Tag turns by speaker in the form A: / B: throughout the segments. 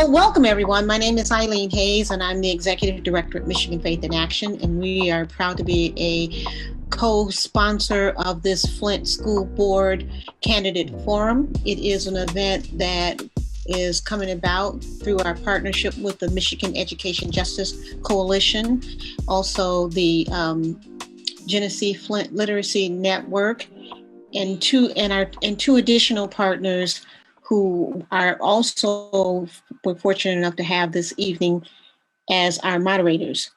A: Well, welcome everyone. My name is Eileen Hayes and I'm the Executive Director at Michigan Faith in Action, and we are proud to be a co-sponsor of this Flint School Board Candidate Forum. It is an event that is coming about through our partnership with the Michigan Education Justice Coalition, also the Genesee Flint Literacy Network, and two additional partners who are also, we're fortunate enough to have this evening as our moderators.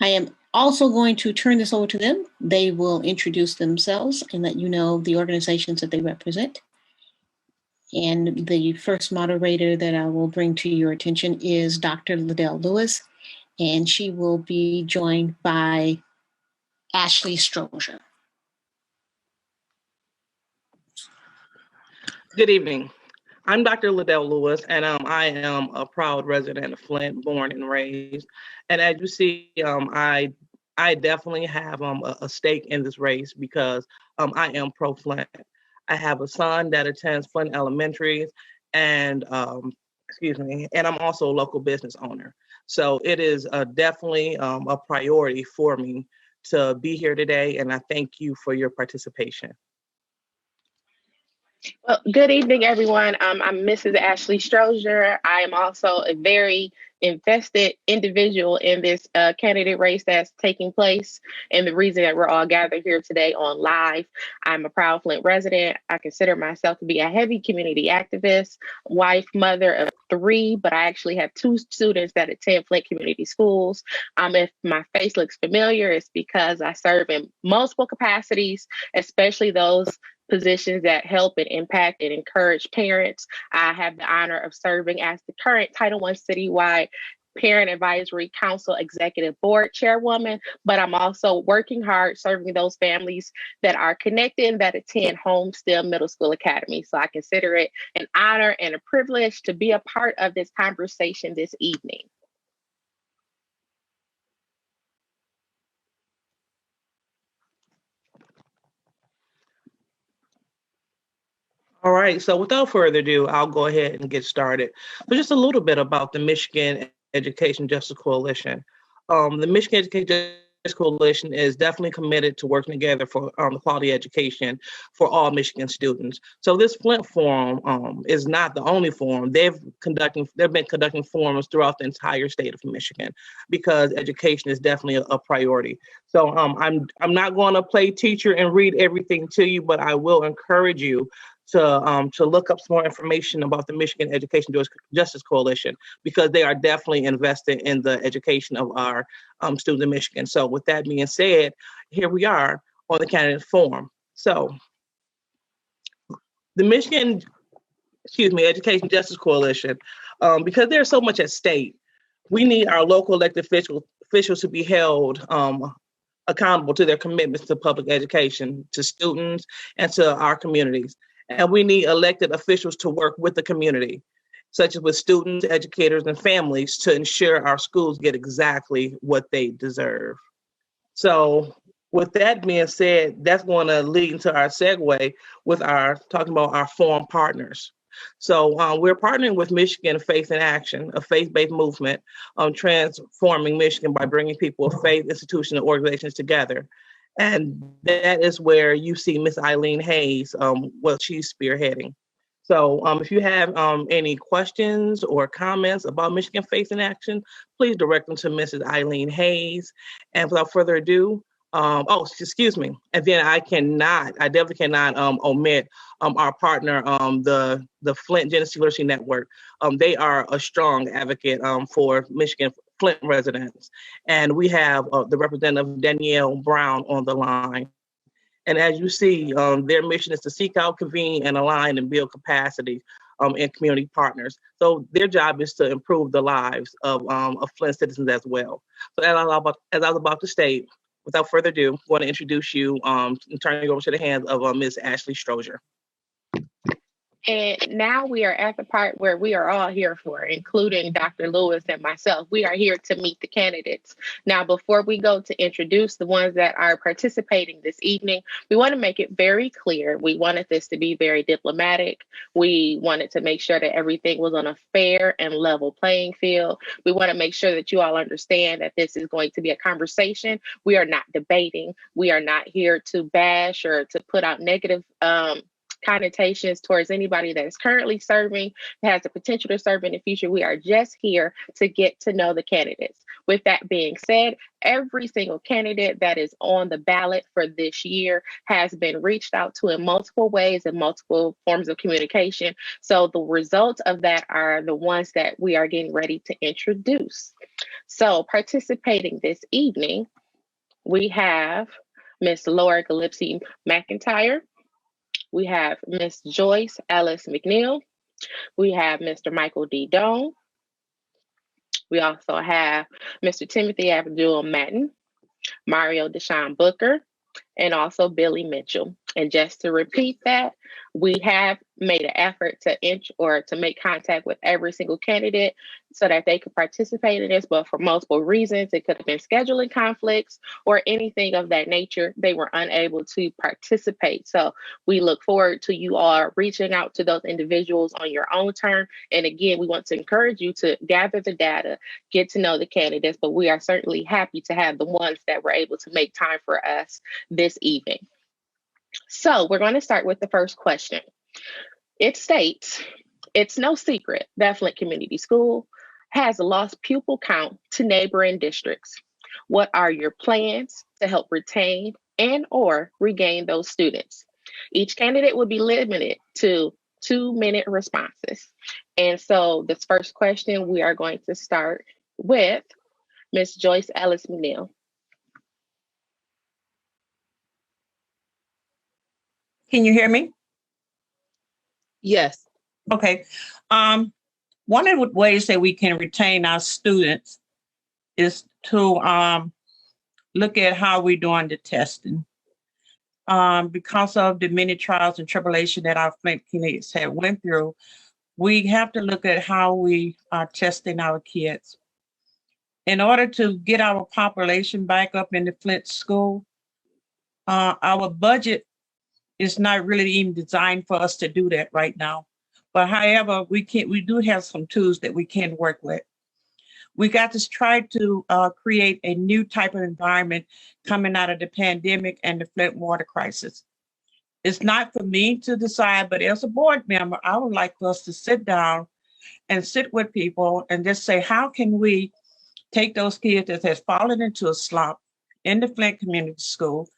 A: I am also going to turn this over to them. They will introduce themselves and let you know the organizations that they represent. And the first moderator that I will bring to your attention is Dr. Liddell Lewis, and she will be joined by Ashley Strozier.
B: Good evening. I'm Dr. Liddell Lewis, and I am a proud resident of Flint, born and raised. And as you see, I definitely have a stake in this race because I am pro-Flint. I have a son that attends Flint Elementary, and and I'm also a local business owner. So it is definitely a priority for me to be here today, and I thank you for your participation.
C: Well, good evening, everyone. I'm Mrs. Ashley Strozier. I am also a very invested individual in this candidate race that's taking place, and the reason that we're all gathered here today on live. I'm a proud Flint resident. I consider myself to be a heavy community activist, wife, mother of 3, but I actually have 2 students that attend Flint Community Schools. If my face looks familiar, it's because I serve in multiple capacities, especially those positions that help and impact and encourage parents. I have the honor of serving as the current Title I Citywide Parent Advisory Council Executive Board Chairwoman, but I'm also working hard serving those families that are connected and that attend Homestead Middle School Academy. So I consider it an honor and a privilege to be a part of this conversation this evening.
B: All right, so without further ado, I'll go ahead and get started. So just a little bit about the Michigan Education Justice Coalition. The Michigan Education Justice Coalition is definitely committed to working together for quality education for all Michigan students. So this Flint Forum is not the only forum. They've been conducting forums throughout the entire state of Michigan because education is definitely a priority. So I'm not going to play teacher and read everything to you, but I will encourage you to look up some more information about the Michigan Education Justice Coalition because they are definitely invested in the education of our students in Michigan. So with that being said, here we are on the candidate forum. So the Michigan, Education Justice Coalition, because there's so much at stake, we need our local elected officials to be held accountable to their commitments to public education, to students, and to our communities. And we need elected officials to work with the community, such as with students, educators, and families to ensure our schools get exactly what they deserve. So with that being said, that's going to lead into our segue with talking about our forum partners. So we're partnering with Michigan Faith in Action, a faith-based movement transforming Michigan by bringing people of faith, institutions, and organizations together. And that is where you see Miss Eileen Hayes, what she's spearheading. So if you have any questions or comments about Michigan Faith in Action, please direct them to Mrs. Eileen Hayes. And without further ado, excuse me. And then I definitely cannot omit our partner, the Flint Genesee Literacy Network. They are a strong advocate for Michigan Flint residents. And we have the representative Danielle Brown on the line. And as you see, their mission is to seek out, convene, and align and build capacity in community partners. So their job is to improve the lives of Flint citizens as well. So as I was about to state, without further ado, I want to introduce you and turn it over to the hands of Ms. Ashley Strozier.
C: And now we are at the part where we are all here for, including Dr. Lewis and myself. We are here to meet the candidates. Now, before we go to introduce the ones that are participating this evening, we want to make it very clear. We wanted this to be very diplomatic. We wanted to make sure that everything was on a fair and level playing field. We want to make sure that you all understand that this is going to be a conversation. We are not debating. We are not here to bash or to put out negative connotations towards anybody that is currently serving, that has the potential to serve in the future. We are just here to get to know the candidates. With that being said, every single candidate that is on the ballot for this year has been reached out to in multiple ways and multiple forms of communication. So the results of that are the ones that we are getting ready to introduce. So participating this evening, we have Ms. Laura Gillespie McIntyre. We have Ms. Joyce Ellis McNeil. We have Mr. Michael D. Doan. We also have Mr. Timothy Abdul Matin, Mario Deshaun Booker, and also Billy Mitchell. And just to repeat that, we have made an effort to make contact with every single candidate so that they could participate in this, but for multiple reasons, it could have been scheduling conflicts or anything of that nature, they were unable to participate. So we look forward to you all reaching out to those individuals on your own term. And again, we want to encourage you to gather the data, get to know the candidates, but we are certainly happy to have the ones that were able to make time for us this evening. So we're going to start with the first question. It states, it's no secret that Flint Community School has lost pupil count to neighboring districts. What are your plans to help retain and or regain those students? Each candidate will be limited to 2-minute responses. And so this first question, we are going to start with Ms. Joyce Ellis McNeil.
D: Can you hear me?
B: Yes.
D: Okay. One of the ways that we can retain our students is to look at how we're doing the testing. Because of the many trials and tribulation that our Flint kids have went through, we have to look at how we are testing our kids. In order to get our population back up in the Flint school, our budget is not really even designed for us to do that right now. But however, we do have some tools that we can work with. We got to try to create a new type of environment coming out of the pandemic and the Flint water crisis. It's not for me to decide, but as a board member, I would like for us to sit down and sit with people and just say, how can we take those kids that have fallen into a slump in the Flint Community School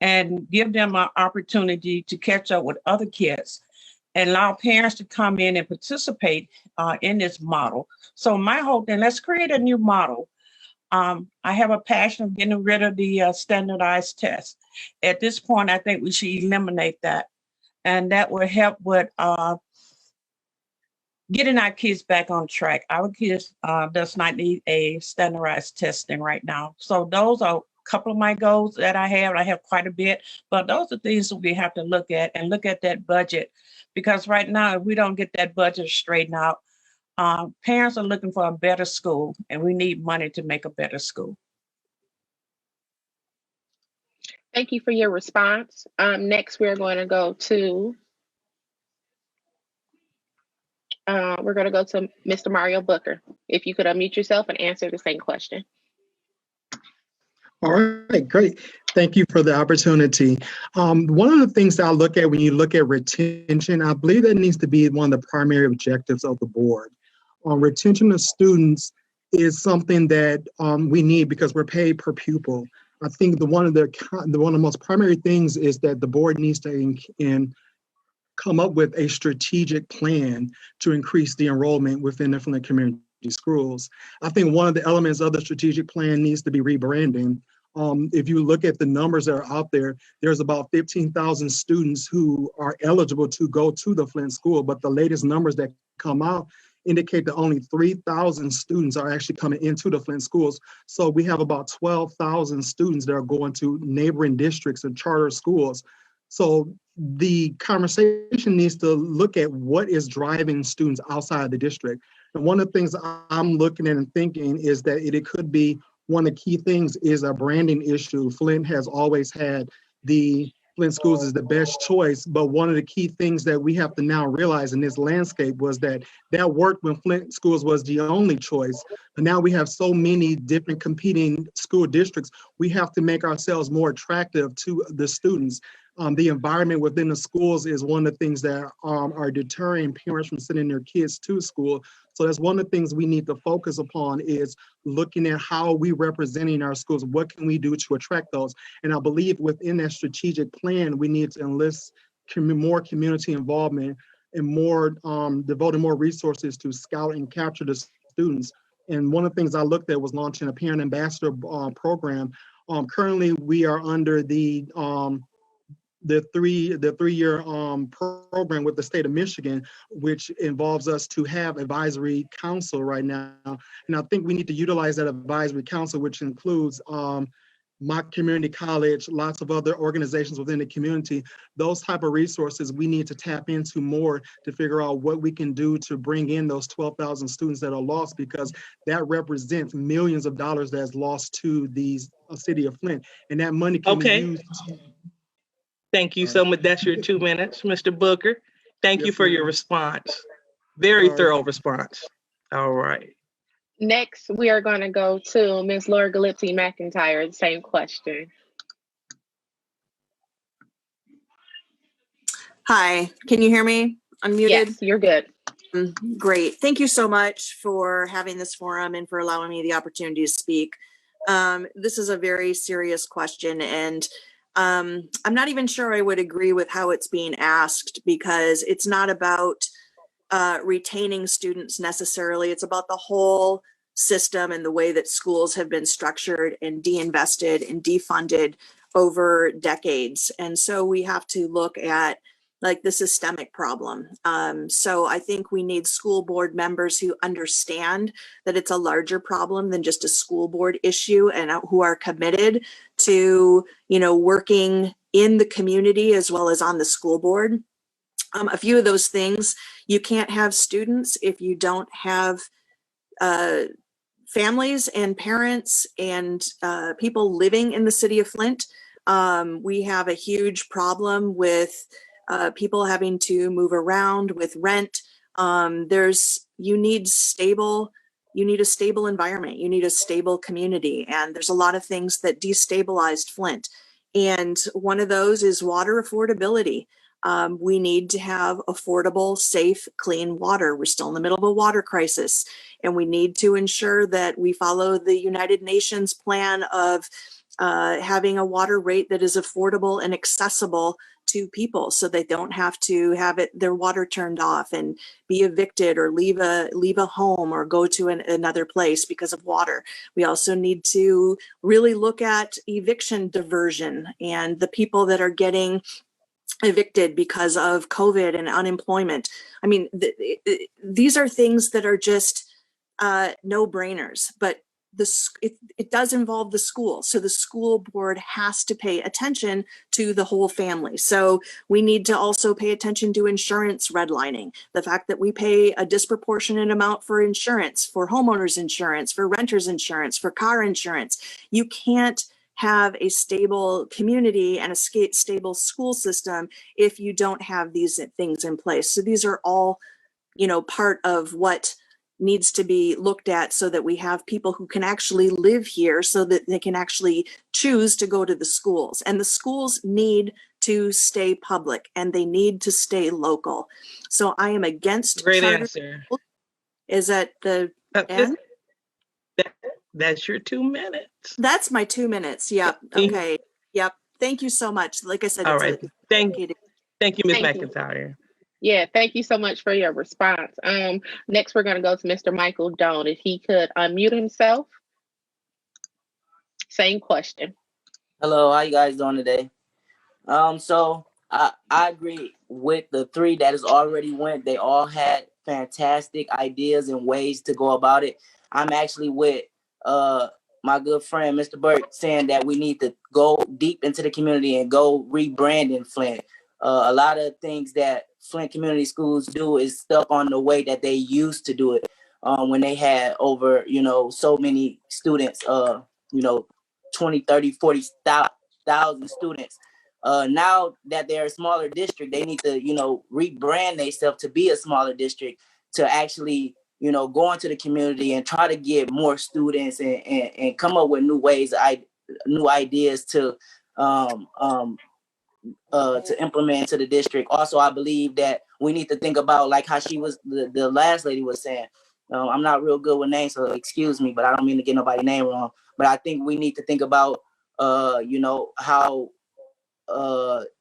D: and give them an opportunity to catch up with other kids and allow parents to come in and participate in this model. So my whole thing, let's create a new model. I have a passion of getting rid of the standardized tests. At this point, I think we should eliminate that. And that will help with getting our kids back on track. Our kids does not need a standardized testing right now. So those are couple of my goals that I have. I have quite a bit, but those are things that we have to look at and look at that budget, because right now, if we don't get that budget straightened out, parents are looking for a better school and we need money to make a better school.
C: Thank you for your response. Next, we're going to go to Mr. Mario Booker. If you could unmute yourself and answer the same question.
E: All right, great. Thank you for the opportunity. One of the things that I look at when you look at retention, I believe that needs to be one of the primary objectives of the board. Retention of students is something that we need because we're paid per pupil. I think one of the most primary things is that the board needs to come up with a strategic plan to increase the enrollment within the Flint community schools. I think one of the elements of the strategic plan needs to be rebranding. If you look at the numbers that are out there, there's about 15,000 students who are eligible to go to the Flint school, but the latest numbers that come out indicate that only 3,000 students are actually coming into the Flint schools. So we have about 12,000 students that are going to neighboring districts and charter schools. So the conversation needs to look at what is driving students outside the district. And one of the things I'm looking at and thinking is that it could be one of the key things is a branding issue. Flint has always had the Flint schools is the best choice, but one of the key things that we have to now realize in this landscape was that worked when Flint schools was the only choice. But now we have so many different competing school districts, we have to make ourselves more attractive to the students. The environment within the schools is one of the things that are deterring parents from sending their kids to school. So that's one of the things we need to focus upon is looking at how we representing our schools. What can we do to attract those? And I believe within that strategic plan, we need to enlist more community involvement and more devoting more resources to scout and capture the students. And one of the things I looked at was launching a parent ambassador program. Currently, we are under the 3-year program with the state of Michigan, which involves us to have advisory council right now. And I think we need to utilize that advisory council, which includes my community college, lots of other organizations within the community. Those type of resources we need to tap into more to figure out what we can do to bring in those 12,000 students that are lost, because that represents millions of dollars that's lost to the city of Flint. And that money can be used.
B: Thank you so much. That's your 2 minutes, Mr. Booker. Thank you for your response. Very thorough response. All right.
C: Next, we are going to go to Ms. Laura Gillespie McIntyre, the same question.
F: Hi, can you hear me? Unmuted?
C: Yes, you're good.
F: Great. Thank you so much for having this forum and for allowing me the opportunity to speak. This is a very serious question, and I'm not even sure I would agree with how it's being asked, because it's not about retaining students necessarily. It's about the whole system and the way that schools have been structured and de-invested and defunded over decades. And so we have to look at like the systemic problem. So I think we need school board members who understand that it's a larger problem than just a school board issue, and who are committed to, working in the community as well as on the school board. A few of those things: you can't have students if you don't have families and parents and people living in the city of Flint. We have a huge problem with people having to move around with rent. You need a stable environment. You need a stable community. And there's a lot of things that destabilized Flint. And one of those is water affordability. We need to have affordable, safe, clean water. We're still in the middle of a water crisis, and we need to ensure that we follow the United Nations plan of having a water rate that is affordable and accessible to people, so they don't have to have their water turned off and be evicted or leave a home or go to another place because of water. We also need to really look at eviction diversion and the people that are getting evicted because of COVID and unemployment. I mean, these are things that are just no-brainers, but it does involve the school. So the school board has to pay attention to the whole family. So we need to also pay attention to insurance redlining. The fact that we pay a disproportionate amount for insurance, for homeowners insurance, for renters insurance, for car insurance. You can't have a stable community and a stable school system if you don't have these things in place. So these are all, part of what needs to be looked at, so that we have people who can actually live here, so that they can actually choose to go to the schools. And the schools need to stay public, and they need to stay local. So I am against
B: Great
F: charter
B: answer.
F: schools. Is that the end?
B: That's your 2 minutes.
F: That's my 2 minutes. Yep. Okay. Yep. Thank you so much. Like I said,
B: All right. Thank you, Ms.
C: Thank you.
B: McIntyre.
C: Yeah, thank you so much for your response. Next, we're going to go to Mr. Michael Doan. If he could unmute himself. Same question.
G: Hello, how you guys doing today? So I agree with the three that has already went. They all had fantastic ideas and ways to go about it. I'm actually with my good friend, Mr. Burke, saying that we need to go deep into the community and go rebranding Flint. A lot of things that Flint Community Schools do is stuck on the way that they used to do it when they had over, so many students, 20, 30, 40,000 students. Now that they're a smaller district, they need to, rebrand themselves to be a smaller district to actually go into the community and try to get more students and come up with new ways, new ideas to implement into the district. Also, I believe that we need to think about like how the last lady was saying. I'm not real good with names, so excuse me, but I don't mean to get nobody's name wrong. But I think we need to think about, how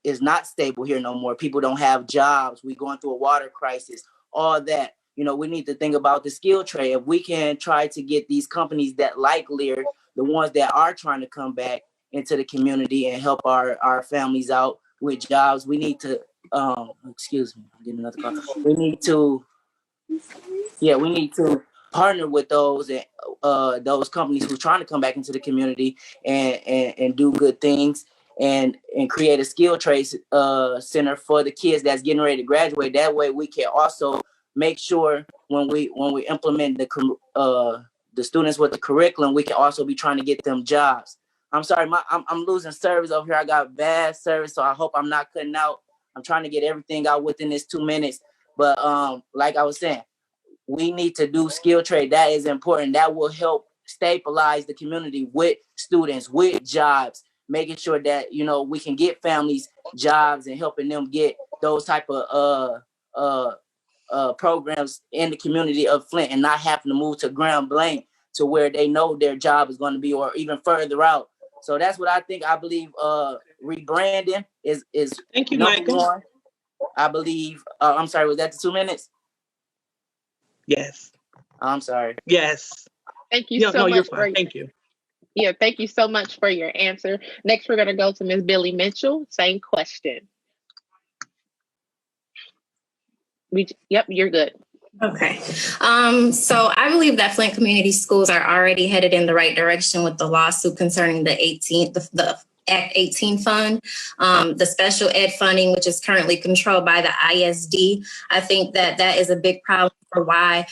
G: is not stable here no more. People don't have jobs. We're going through a water crisis, all that. We need to think about the skill trade. If we can try to get these companies that like Lear, the ones that are trying to come back into the community and help our families out with jobs, we need to, excuse me, I'm getting another call. We need to partner with those companies who's trying to come back into the community and do good things and create a skill trade center for the kids that's getting ready to graduate. That way we can also make sure when we implement the students with the curriculum, we can also be trying to get them jobs. I'm sorry, I'm losing service over here. I got bad service, so I hope I'm not cutting out. I'm trying to get everything out within this 2 minutes. But like I was saying, we need to do skill trade. That is important. That will help stabilize the community with students, with jobs, making sure that, we can get families jobs and helping them get those type of programs in the community of Flint and not having to move to Grand Blanc to where they know their job is going to be or even further out. So that's what I think. I believe rebranding is
B: Thank you,
G: number
B: Micah.
G: one. I believe, I'm sorry, was that the 2 minutes?
B: Yes.
G: I'm sorry.
B: Yes.
C: Thank you so much.
B: You're fine. Thank you.
C: Yeah, thank you so much for your answer. Next, we're going to go to Ms. Billy Mitchell. Same question. Yep, you're good.
H: Okay. So I believe that Flint Community Schools are already headed in the right direction with the lawsuit concerning the Act 18 fund, the special ed funding, which is currently controlled by the ISD. I think that is a big problem for why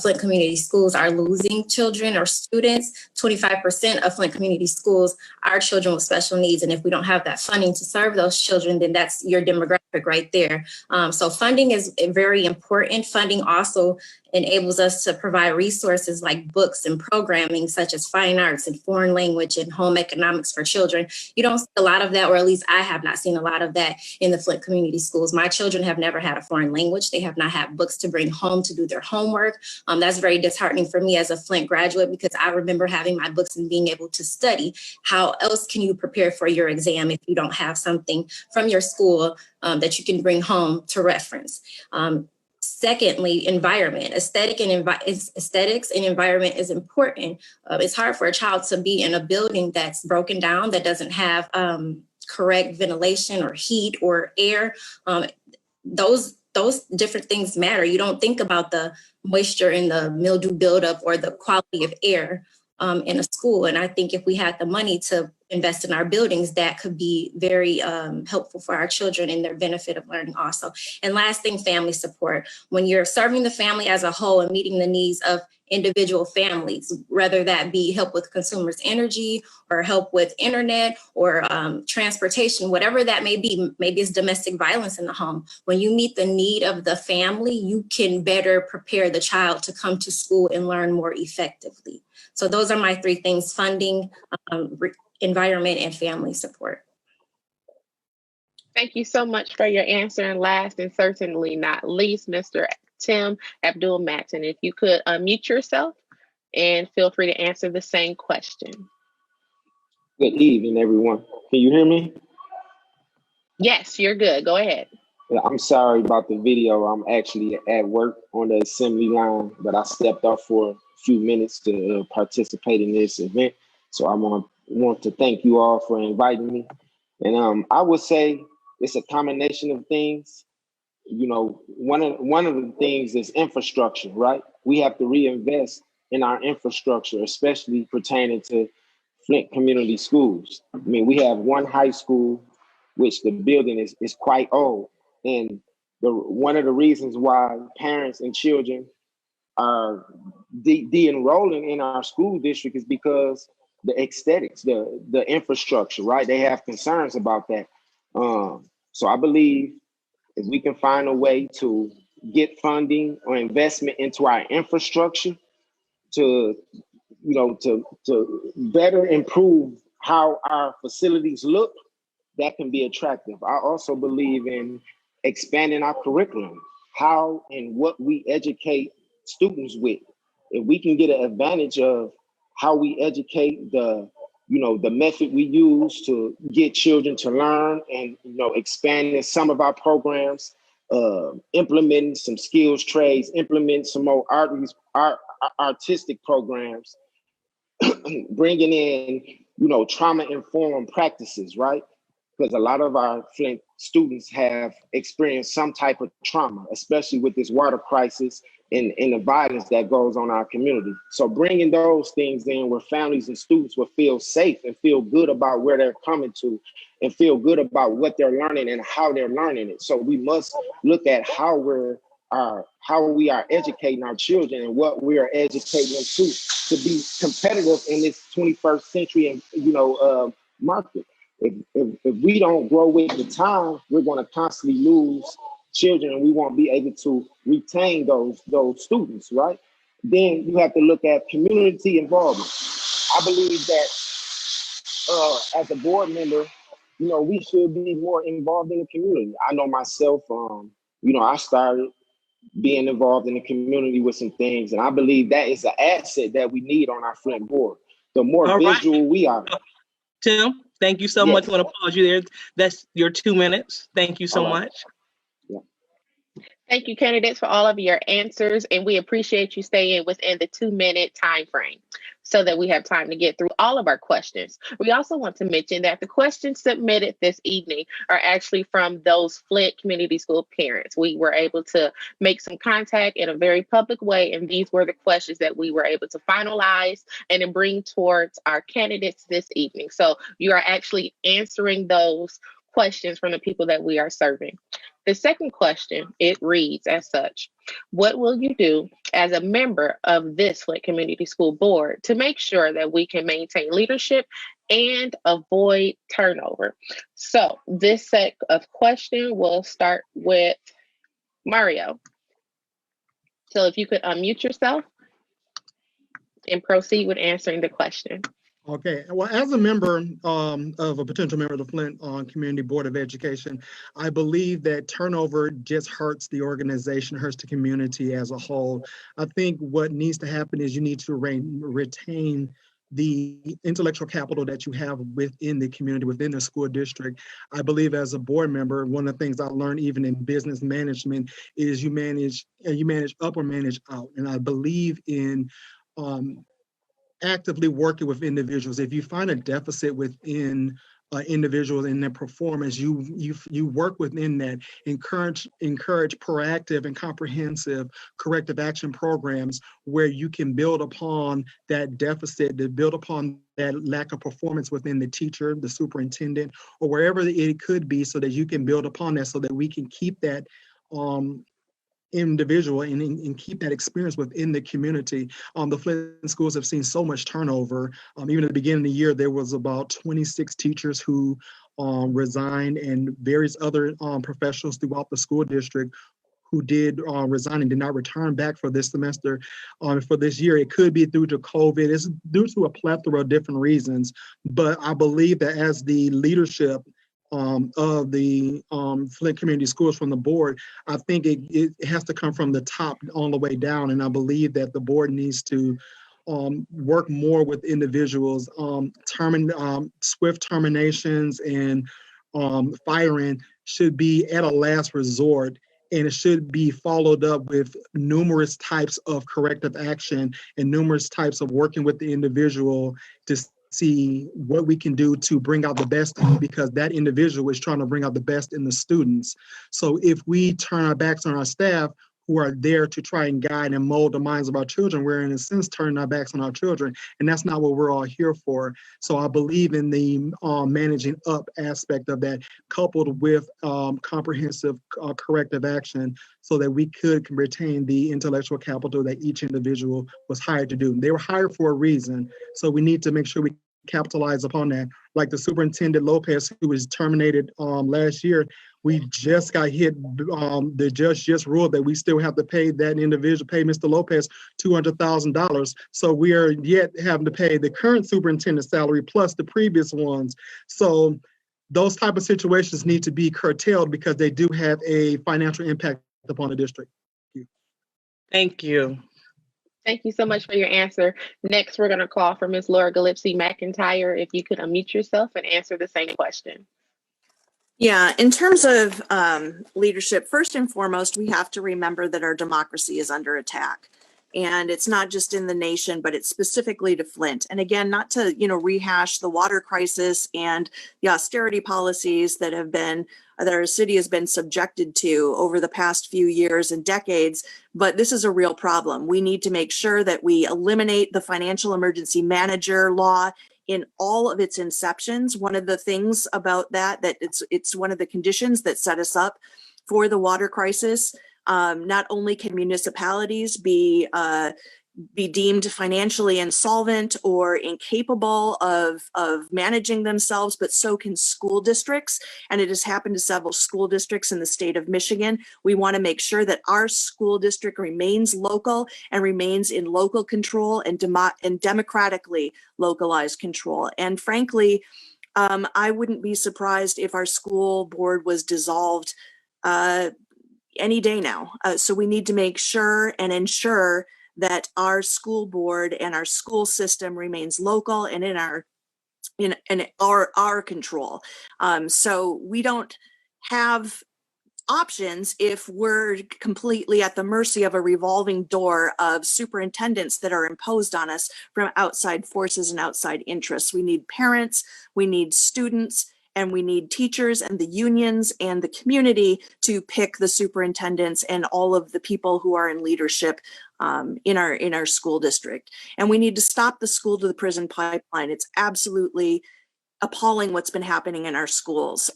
H: Flint Community Schools are losing children or students. 25% of Flint Community Schools are children with special needs. And if we don't have that funding to serve those children, then that's your demographic right there. So funding is very important. Funding also enables us to provide resources like books and programming such as fine arts and foreign language and home economics for children. You don't see a lot of that, or at least I have not seen a lot of that in the Flint Community Schools. My children have never had a foreign language. They have not had books to bring home to do their homework. That's very disheartening for me as a Flint graduate because I remember having my books and being able to study. How else can you prepare for your exam if you don't have something from your school that you can bring home to reference? Secondly, environment. Aesthetics and environment is important. It's hard for a child to be in a building that's broken down, that doesn't have correct ventilation or heat or air. Those different things matter. You don't think about the moisture and the mildew buildup or the quality of air in a school. And I think if we had the money to invest in our buildings, that could be very helpful for our children and their benefit of learning also. And last thing, family support. When you're serving the family as a whole and meeting the needs of individual families, whether that be help with consumers' energy or help with internet or transportation, whatever that may be, maybe it's domestic violence in the home. When you meet the need of the family, you can better prepare the child to come to school and learn more effectively. So those are my three things: funding, environment, and family support.
C: Thank you so much for your answer. And last and certainly not least, Mr. Tim Abdul-Mattin, if you could unmute yourself and feel free to answer the same question.
I: Good evening, everyone. Can you hear me?
C: Yes, you're good. Go ahead.
I: I'm sorry about the video. I'm actually at work on the assembly line, but I stepped off for a few minutes to participate in this event. So I want to thank you all for inviting me. And I would say it's a combination of things. You know, one of the things is infrastructure, right? We have to reinvest in our infrastructure, especially pertaining to Flint Community Schools. I mean, we have one high school, which the building is quite old. And one of the reasons why parents and children are de-enrolling in our school district is because the aesthetics, the infrastructure, right? They have concerns about that. So I believe if we can find a way to get funding or investment into our infrastructure to better improve how our facilities look, that can be attractive. I also believe in expanding our curriculum, how and what we educate students with. If we can get an advantage of how we educate, the method we use to get children to learn, and expanding some of our programs, implementing some skills trades, implementing some more artistic programs, bringing in trauma-informed practices, right? Because a lot of our Flint students have experienced some type of trauma, especially with this water crisis and the violence that goes on in our community. So bringing those things in where families and students will feel safe and feel good about where they're coming to and feel good about what they're learning and how they're learning it. So we must look at how we are educating our children and what we are educating them to be competitive in this 21st century and market. If we don't grow with the time, we're going to constantly lose children, and we won't be able to retain those students, right? Then you have to look at community involvement. I believe that as a board member, we should be more involved in the community. I know myself, I started being involved in the community with some things, and I believe that is an asset that we need on our Flint board. The more visual we are.
B: Tim, thank you so much. I want to pause you there. That's your 2 minutes. Thank you so much.
C: Thank you, candidates, for all of your answers, and we appreciate you staying within the 2-minute time frame so that we have time to get through all of our questions. We also want to mention that the questions submitted this evening are actually from those Flint Community School parents. We were able to make some contact in a very public way, and these were the questions that we were able to finalize and then bring towards our candidates this evening. So you are actually answering those questions from the people that we are serving. The second question, it reads as such: what will you do as a member of this Flint Community School Board to make sure that we can maintain leadership and avoid turnover? So this set of questions will start with Mario. So if you could unmute yourself and proceed with answering the question.
E: Okay, well, as a member of a potential member of the Flint Community Board of Education, I believe that turnover just hurts the organization, hurts the community as a whole. I think what needs to happen is you need to retain the intellectual capital that you have within the community, within the school district. I believe as a board member, one of the things I learned even in business management is you manage up or manage out. And I believe in actively working with individuals. If you find a deficit within individuals in their performance, you work within that, encourage proactive and comprehensive corrective action programs where you can build upon that deficit, to build upon that lack of performance within the teacher, the superintendent, or wherever it could be, so that you can build upon that, so that we can keep that individual and keep that experience within the community. The Flint schools have seen so much turnover. Even at the beginning of the year, there was about 26 teachers who resigned, and various other professionals throughout the school district who did resign and did not return back for this semester, for this year. It could be due to COVID. It's due to a plethora of different reasons. But I believe that as the leadership of the Flint Community Schools from the board, I think it has to come from the top all the way down. And I believe that the board needs to work more with individuals. Swift terminations and firing should be at a last resort, and it should be followed up with numerous types of corrective action and numerous types of working with the individual to see what we can do to bring out the best in you, because that individual is trying to bring out the best in the students. So if we turn our backs on our staff who are there to try and guide and mold the minds of our children. We're in a sense turning our backs on our children, and that's not what we're all here for. So I believe in the managing up aspect of that, coupled with comprehensive corrective action, so that we could retain the intellectual capital that each individual was hired to do. They were hired for a reason, so we need to make sure we capitalize upon that. Like the Superintendent Lopez, who was terminated last year, we just got hit. The judge just ruled that we still have to pay that individual, pay Mr. Lopez $200,000. So we are yet having to pay the current superintendent's salary plus the previous ones. So those type of situations need to be curtailed because they do have a financial impact upon the district.
B: Thank you.
C: Thank you so much for your answer. Next, we're going to call for Ms. Laura Gillespie McIntyre. If you could unmute yourself and answer the same question.
F: Yeah, in terms of leadership, first and foremost, we have to remember that our democracy is under attack. And it's not just in the nation, but it's specifically to Flint. And again, not to, rehash the water crisis and the austerity policies that our city has been subjected to over the past few years and decades, but this is a real problem. We need to make sure that we eliminate the financial emergency manager law in all of its inceptions. One of the things about that it's one of the conditions that set us up for the water crisis. Not only can municipalities be deemed financially insolvent or incapable of managing themselves, but so can school districts. And it has happened to several school districts in the state of Michigan. We want to make sure that our school district remains local and remains in local control and democratically localized control. And frankly, I wouldn't be surprised if our school board was dissolved any day now. So we need to make sure and ensure that our school board and our school system remains local and in our control. So we don't have options if we're completely at the mercy of a revolving door of superintendents that are imposed on us from outside forces and outside interests. We need parents, we need students, and we need teachers and the unions and the community to pick the superintendents and all of the people who are in leadership in our school district. And we need to stop the school to the prison pipeline. It's absolutely appalling what's been happening in our schools.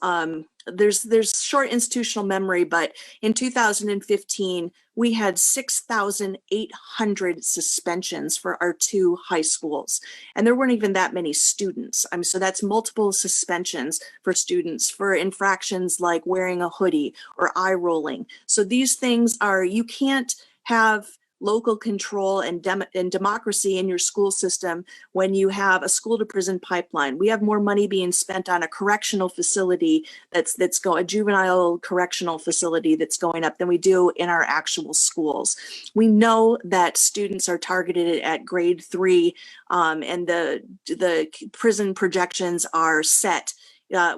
F: There's short institutional memory, but in 2015, we had 6,800 suspensions for our 2 high schools. And there weren't even that many students. So that's multiple suspensions for students for infractions like wearing a hoodie or eye rolling. So these things you can't have local control and democracy in your school system when you have a school to prison pipeline. We have more money being spent on a correctional facility a juvenile correctional facility that's going up than we do in our actual schools. We know that students are targeted at grade 3 and the prison projections are set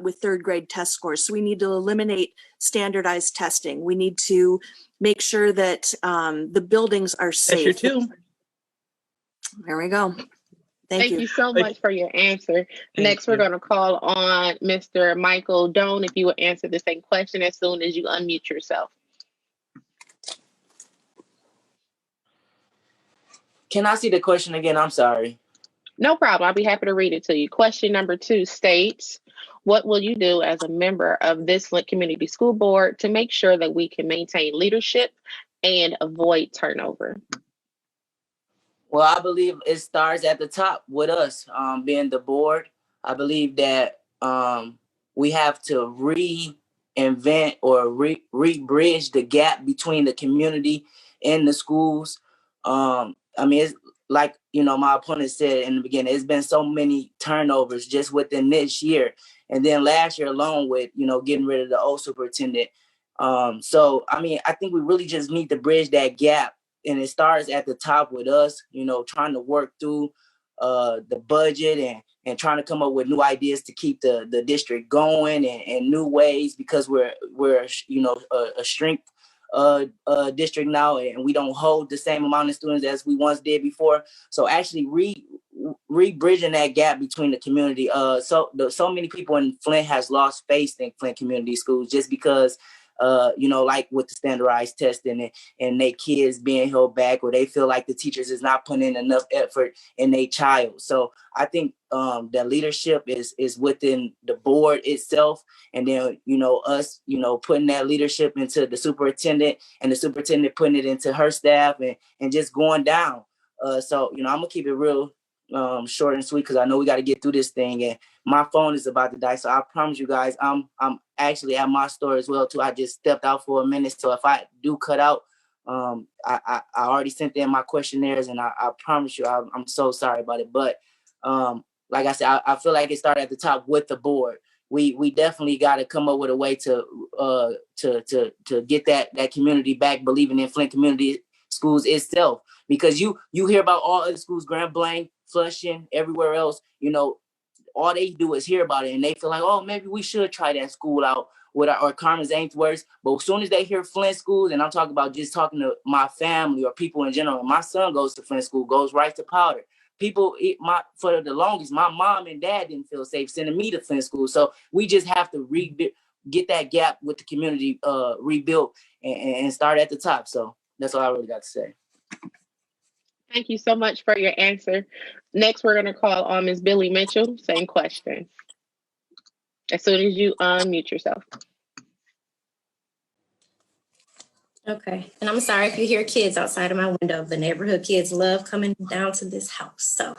F: with 3rd grade test scores. So we need to eliminate standardized testing. We need to make sure that the buildings are safe.
B: Too.
F: There we go. Thank you.
C: Thank you so much for your answer. Next, we're going to call on Mr. Michael Doan. If you would answer the same question as soon as you unmute yourself.
G: Can I see the question again? I'm sorry.
C: No problem. I'll be happy to read it to you. Question number 2 states, what will you do as a member of this Flint Community School Board to make sure that we can maintain leadership and avoid turnover?
G: Well, I believe it starts at the top with us being the board. I believe that we have to reinvent or re-bridge the gap between the community and the schools. It's like, my opponent said in the beginning, it's been so many turnovers just within this year. And then last year alone with, getting rid of the old superintendent. I think we really just need to bridge that gap. And it starts at the top with us, trying to work through the budget and trying to come up with new ideas to keep the district going and new ways, because we're a strength district now, and we don't hold the same amount of students as we once did before. So actually re-bridging that gap between the community. So many people in Flint has lost faith in Flint community schools just because like with the standardized testing and they kids being held back, or they feel like the teachers is not putting in enough effort in their child. So I think that leadership is within the board itself, and then us putting that leadership into the superintendent, and the superintendent putting it into her staff, and just going down. So I'm gonna keep it real short and sweet, because I know we got to get through this thing, and my phone is about to die. So I promise you guys, I'm actually at my store as well too. I just stepped out for a minute, so if I do cut out, I already sent in my questionnaires, and I promise you, I'm so sorry about it. But like I said, I feel like it started at the top with the board. We definitely got to come up with a way to get that community back, believing in Flint Community Schools itself, because you hear about all other schools, Grand Blanc, Flushing, everywhere else, all they do is hear about it, and they feel like, oh, maybe we should try that school out with our Carmen's Ainsworth. But as soon as they hear Flint schools, and I'm talking about just talking to my family or people in general, my son goes to Flint school, goes right to Powder. People, for the longest, my mom and dad didn't feel safe sending me to Flint school. So we just have to get that gap with the community rebuilt and start at the top. So that's all I really got to say.
C: Thank you so much for your answer. Next, we're going to call on Ms. Billy Mitchell. Same question. As soon as you unmute yourself.
H: Okay, and I'm sorry if you hear kids outside of my window. The neighborhood kids love coming down to this house. So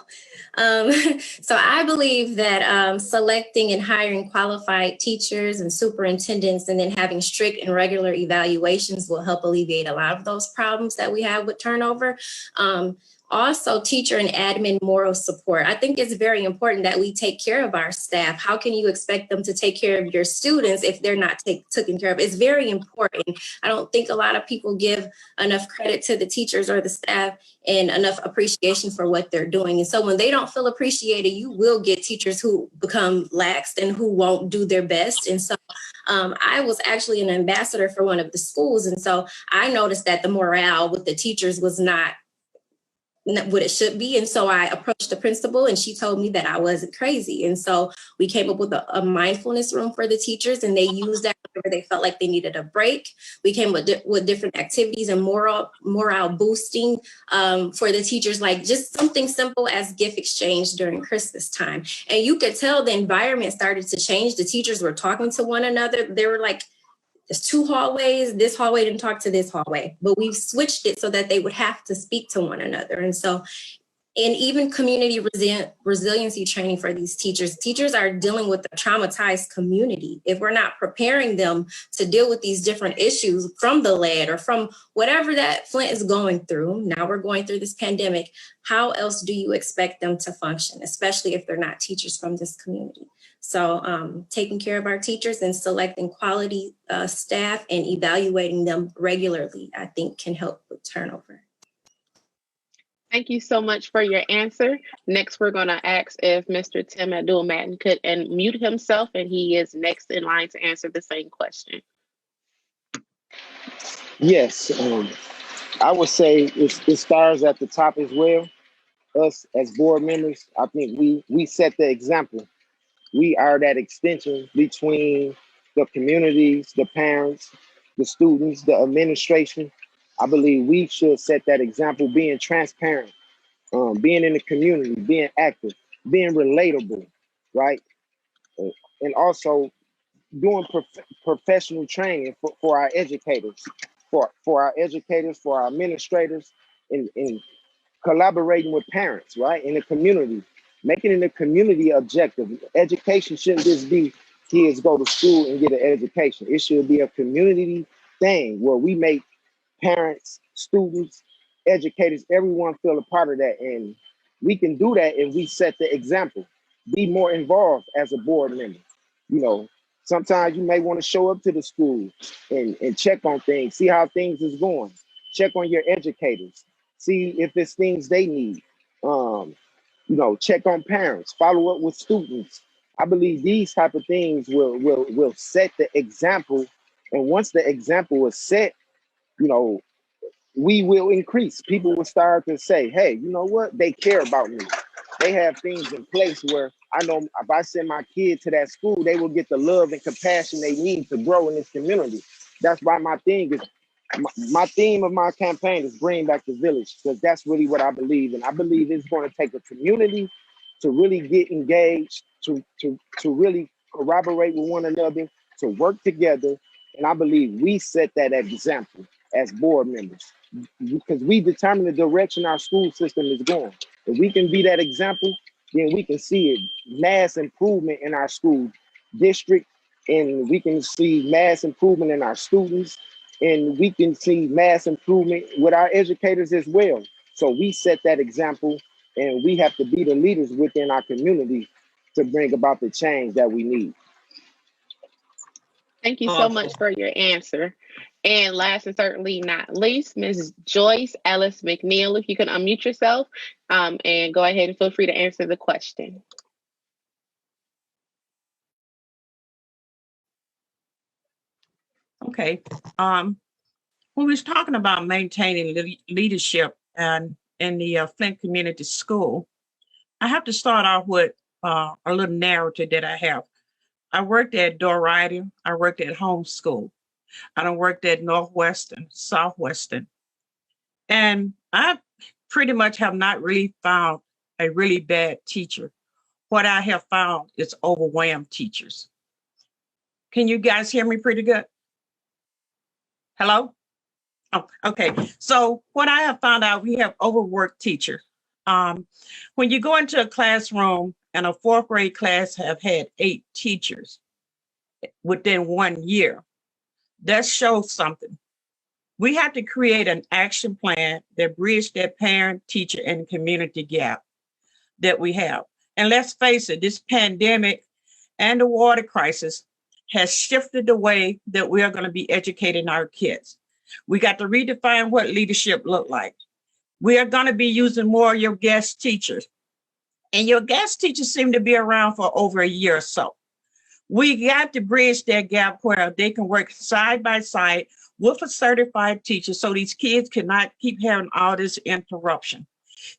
H: I believe that selecting and hiring qualified teachers and superintendents, and then having strict and regular evaluations will help alleviate a lot of those problems that we have with turnover. Also, teacher and admin moral support. I think it's very important that we take care of our staff. How can you expect them to take care of your students if they're not taken care of? It's very important. I don't think a lot of people give enough credit to the teachers or the staff and enough appreciation for what they're doing. And so when they don't feel appreciated, you will get teachers who become lax and who won't do their best. And so I was actually an ambassador for one of the schools. And so I noticed that the morale with the teachers was not what it should be. And so I approached the principal, and she told me that I wasn't crazy. And so we came up with a mindfulness room for the teachers, and they used that whenever they felt like they needed a break. We came with different activities and morale boosting for the teachers, like just something simple as gift exchange during Christmas time. And you could tell the environment started to change. The teachers were talking to one another. They were like, there's two hallways. This hallway didn't talk to this hallway, but we've switched it so that they would have to speak to one another. And so, and even community resiliency training for these teachers. Teachers are dealing with a traumatized community. If we're not preparing them to deal with these different issues from the lead or from whatever that Flint is going through, now we're going through this pandemic, how else do you expect them to function, especially if they're not teachers from this community? So taking care of our teachers and selecting quality staff and evaluating them regularly, I think can help with turnover.
C: Thank you so much for your answer. Next, we're going to ask if Mr. Tim Abdul-Matin could unmute himself, and he is next in line to answer the same question.
I: Yes, I would say it starts at the top as well. Us as board members, I think we set the example. We are that extension between the communities, the parents, the students, the administration. I believe we should set that example, being transparent, being in the community, being active, being relatable, right? And also doing professional training for our educators, for our educators, for our administrators, and collaborating with parents, right? In the community, making it a community objective. Education shouldn't just be kids go to school and get an education. It should be a community thing where we make parents, students, educators, everyone feel a part of that. And we can do that if we set the example. Be more involved as a board member. Sometimes you may want to show up to the school and check on things, see how things is going. Check on your educators, see if it's things they need. Check on parents, follow up with students. I believe these type of things will set the example. And once the example is set, we will increase. People will start to say, hey, you know what? They care about me. They have things in place where I know if I send my kid to that school, they will get the love and compassion they need to grow in this community. That's why my thing is, my theme of my campaign is bring back the village, because that's really what I believe in. I believe it's going to take a community to really get engaged, to really corroborate with one another, to work together. And I believe we set that example as board members, because we determine the direction our school system is going. If we can be that example, then we can see it mass improvement in our school district, and we can see mass improvement in our students, and we can see mass improvement with our educators as well. So we set that example, and we have to be the leaders within our community to bring about the change that we need.
C: Thank you so
B: Awesome.
C: much for your answer. And last and certainly not least, Ms. Joyce Ellis McNeil, if you can unmute yourself and go ahead and feel free to answer the question.
D: Okay. When we was talking about maintaining leadership and in the Flint Community School, I have to start off with a little narrative that I have. I worked at Dorado. I worked at Homeschool. I done worked at Northwestern, Southwestern. And I pretty much have not really found a really bad teacher. What I have found is overwhelmed teachers. Can you guys hear me pretty good? Hello? Oh, okay. So what I have found out, we have overworked teachers. When you go into a classroom and a fourth grade class have had 8 teachers within 1 year, that shows something. We have to create an action plan that bridges that parent, teacher, and community gap that we have. And let's face it, this pandemic and the water crisis has shifted the way that we are going to be educating our kids. We got to redefine what leadership look like. We are going to be using more of your guest teachers. And your guest teachers seem to be around for over a year or so. We got to bridge that gap where they can work side by side with a certified teacher so these kids cannot keep having all this interruption.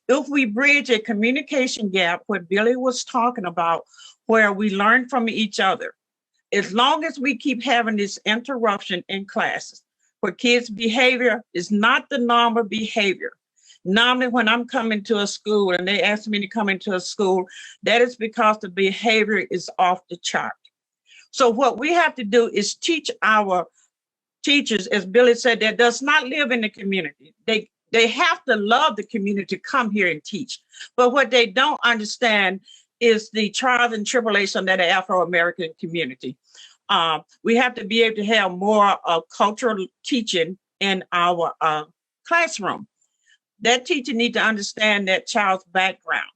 D: If we bridge a communication gap, what Billy was talking about, where we learn from each other, as long as we keep having this interruption in classes, where kids' behavior is not the normal behavior. Normally, when I'm coming to a school and they ask me to come into a school, that is because the behavior is off the chart. So what we have to do is teach our teachers, as Billy said, that does not live in the community. They have to love the community to come here and teach. But what they don't understand is the trials and tribulations that the Afro-American community. We have to be able to have more cultural teaching in our classroom. That teacher needs to understand that child's background.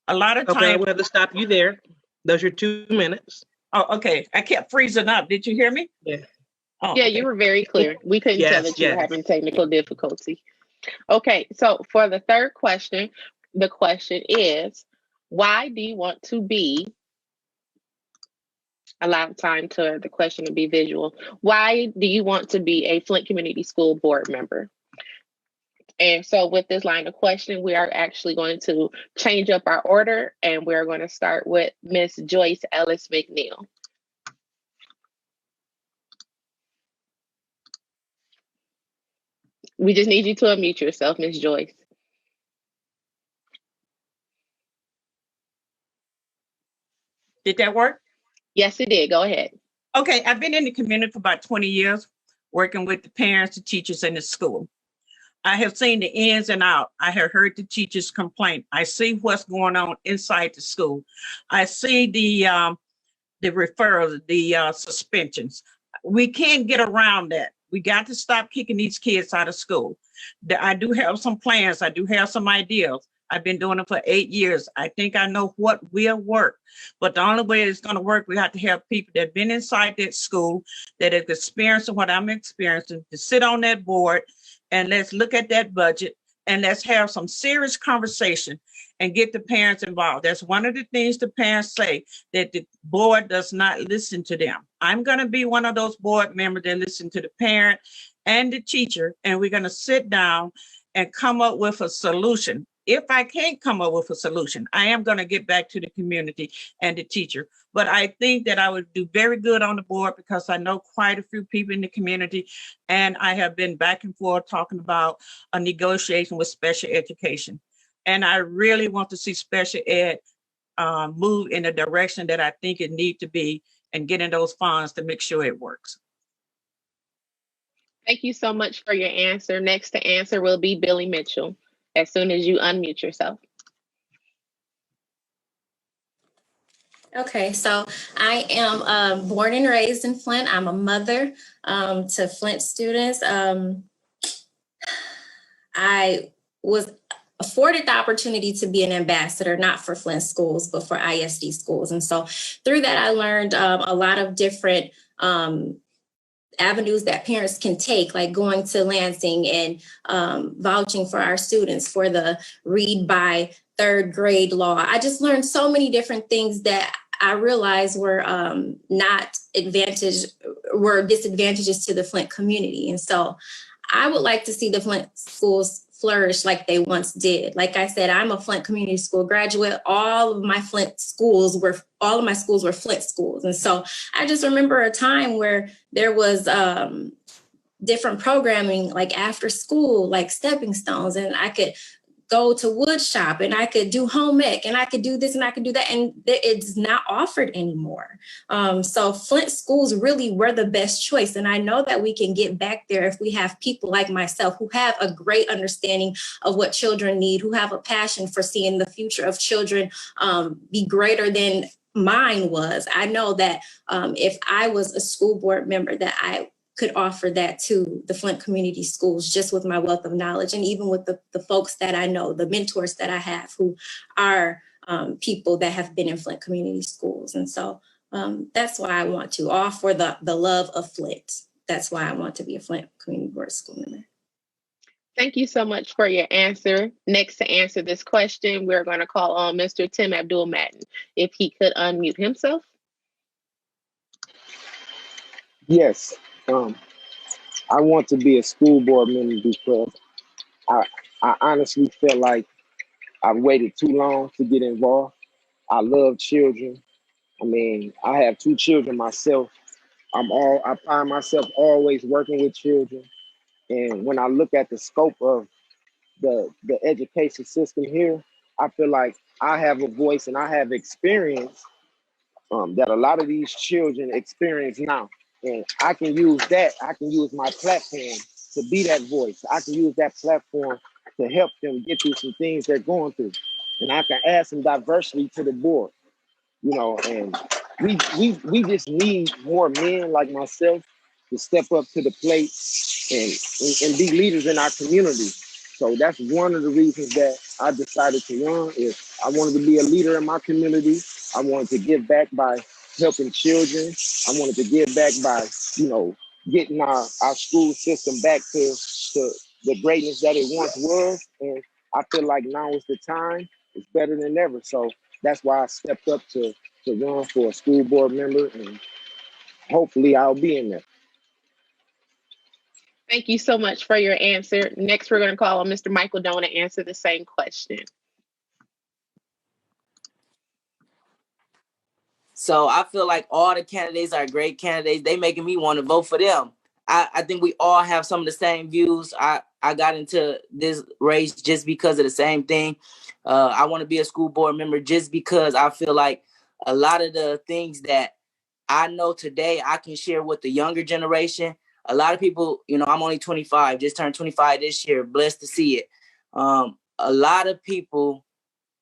D: A lot of times.
B: Okay, we'll have to stop you there. Those are 2 minutes.
D: Oh, okay. I kept freezing up. Did you hear me?
B: Yeah.
D: Oh,
C: Yeah,
D: okay.
C: you were very clear. We couldn't tell that you were having technical difficulty. Okay, so for the third question, the question is, why do you want to be, allow time to the question to be visual, why do you want to be a Flint Community School board member? And so with this line of question, we are actually going to change up our order, and we're going to start with Ms. Joyce Ellis McNeil. We just need you to unmute yourself, Ms. Joyce.
D: Did that work?
C: Yes, it did. Go ahead.
D: Okay, I've been in the community for about 20 years, working with the parents, the teachers, and the school. I have seen the ins and outs. I have heard the teachers complain. I see what's going on inside the school. I see the referrals, the suspensions. We can't get around that. We got to stop kicking these kids out of school. I do have some plans. I do have some ideas. I've been doing it for 8 years. I think I know what will work. But the only way it's going to work, we have to have people that have been inside that school, that have experienced what I'm experiencing, to sit on that board, and let's look at that budget, and let's have some serious conversation and get the parents involved. That's one of the things the parents say, that the board does not listen to them. I'm going to be one of those board members that listen to the parent and the teacher, and we're going to sit down and come up with a solution. if I can't come up with a solution, I am going to get back to the community and the teacher. But I think that I would do very good on the board because I know quite a few people in the community, and I have been back and forth talking about a negotiation with special education. And I really want to see special ed move in the direction that I think it needs to be and getting those funds to make sure it works.
C: Thank you so much for your answer. Next to answer will be Billy Mitchell, as soon as you unmute yourself.
H: Okay, so I am born and raised in Flint. I'm a mother to Flint students. I was afforded the opportunity to be an ambassador, not for Flint schools, but for ISD schools. And so through that, I learned a lot of different avenues that parents can take, like going to Lansing and vouching for our students for the read by third grade law. I just learned so many different things that I realized were disadvantages to the Flint community. And so I would like to see the Flint schools flourish like they once did. Like I said, I'm a Flint community school graduate. All of my schools were Flint schools. And so I just remember a time where there was different programming, like after school, like stepping stones, and I could go to wood shop and I could do home ec and I could do this and I could do that. And it's not offered anymore. So Flint schools really were the best choice. And I know that we can get back there if we have people like myself who have a great understanding of what children need, who have a passion for seeing the future of children be greater than mine was. I know that if I was a school board member, that I could offer that to the Flint community schools just with my wealth of knowledge, and even with the folks that I know, the mentors that I have who are people that have been in Flint community schools. And so that's why I want to, all for the love of Flint. That's why I want to be a Flint community board school member.
C: Thank you so much for your answer. Next to answer this question, we're going to call on Mr. Tim Abdul-Matin, if he could unmute himself.
I: Yes. I want to be a school board member because I honestly feel like I've waited too long to get involved. I love children. I mean, I have 2 children myself. I find myself always working with children. And when I look at the scope of the education system here, I feel like I have a voice and I have experience that a lot of these children experience now. And I can use that. I can use my platform to be that voice. I can use that platform to help them get through some things they're going through. And I can add some diversity to the board, and we just need more men like myself to step up to the plate and be leaders in our community. So that's one of the reasons that I decided to run. Is I wanted to be a leader in my community. I wanted to give back by helping children. I wanted to give back by, getting our school system back to the greatness that it once was. And I feel like now is the time. It's better than ever. So that's why I stepped up to run for a school board member, and hopefully I'll be in there.
C: Thank you so much for your answer. Next, we're going to call on Mr. Michael Doan to answer the same question.
G: So I feel like all the candidates are great candidates. They making me want to vote for them. I think we all have some of the same views. I got into this race just because of the same thing. I want to be a school board member just because I feel like a lot of the things that I know today, I can share with the younger generation. A lot of people, I'm only 25, just turned 25 this year, blessed to see it. A lot of people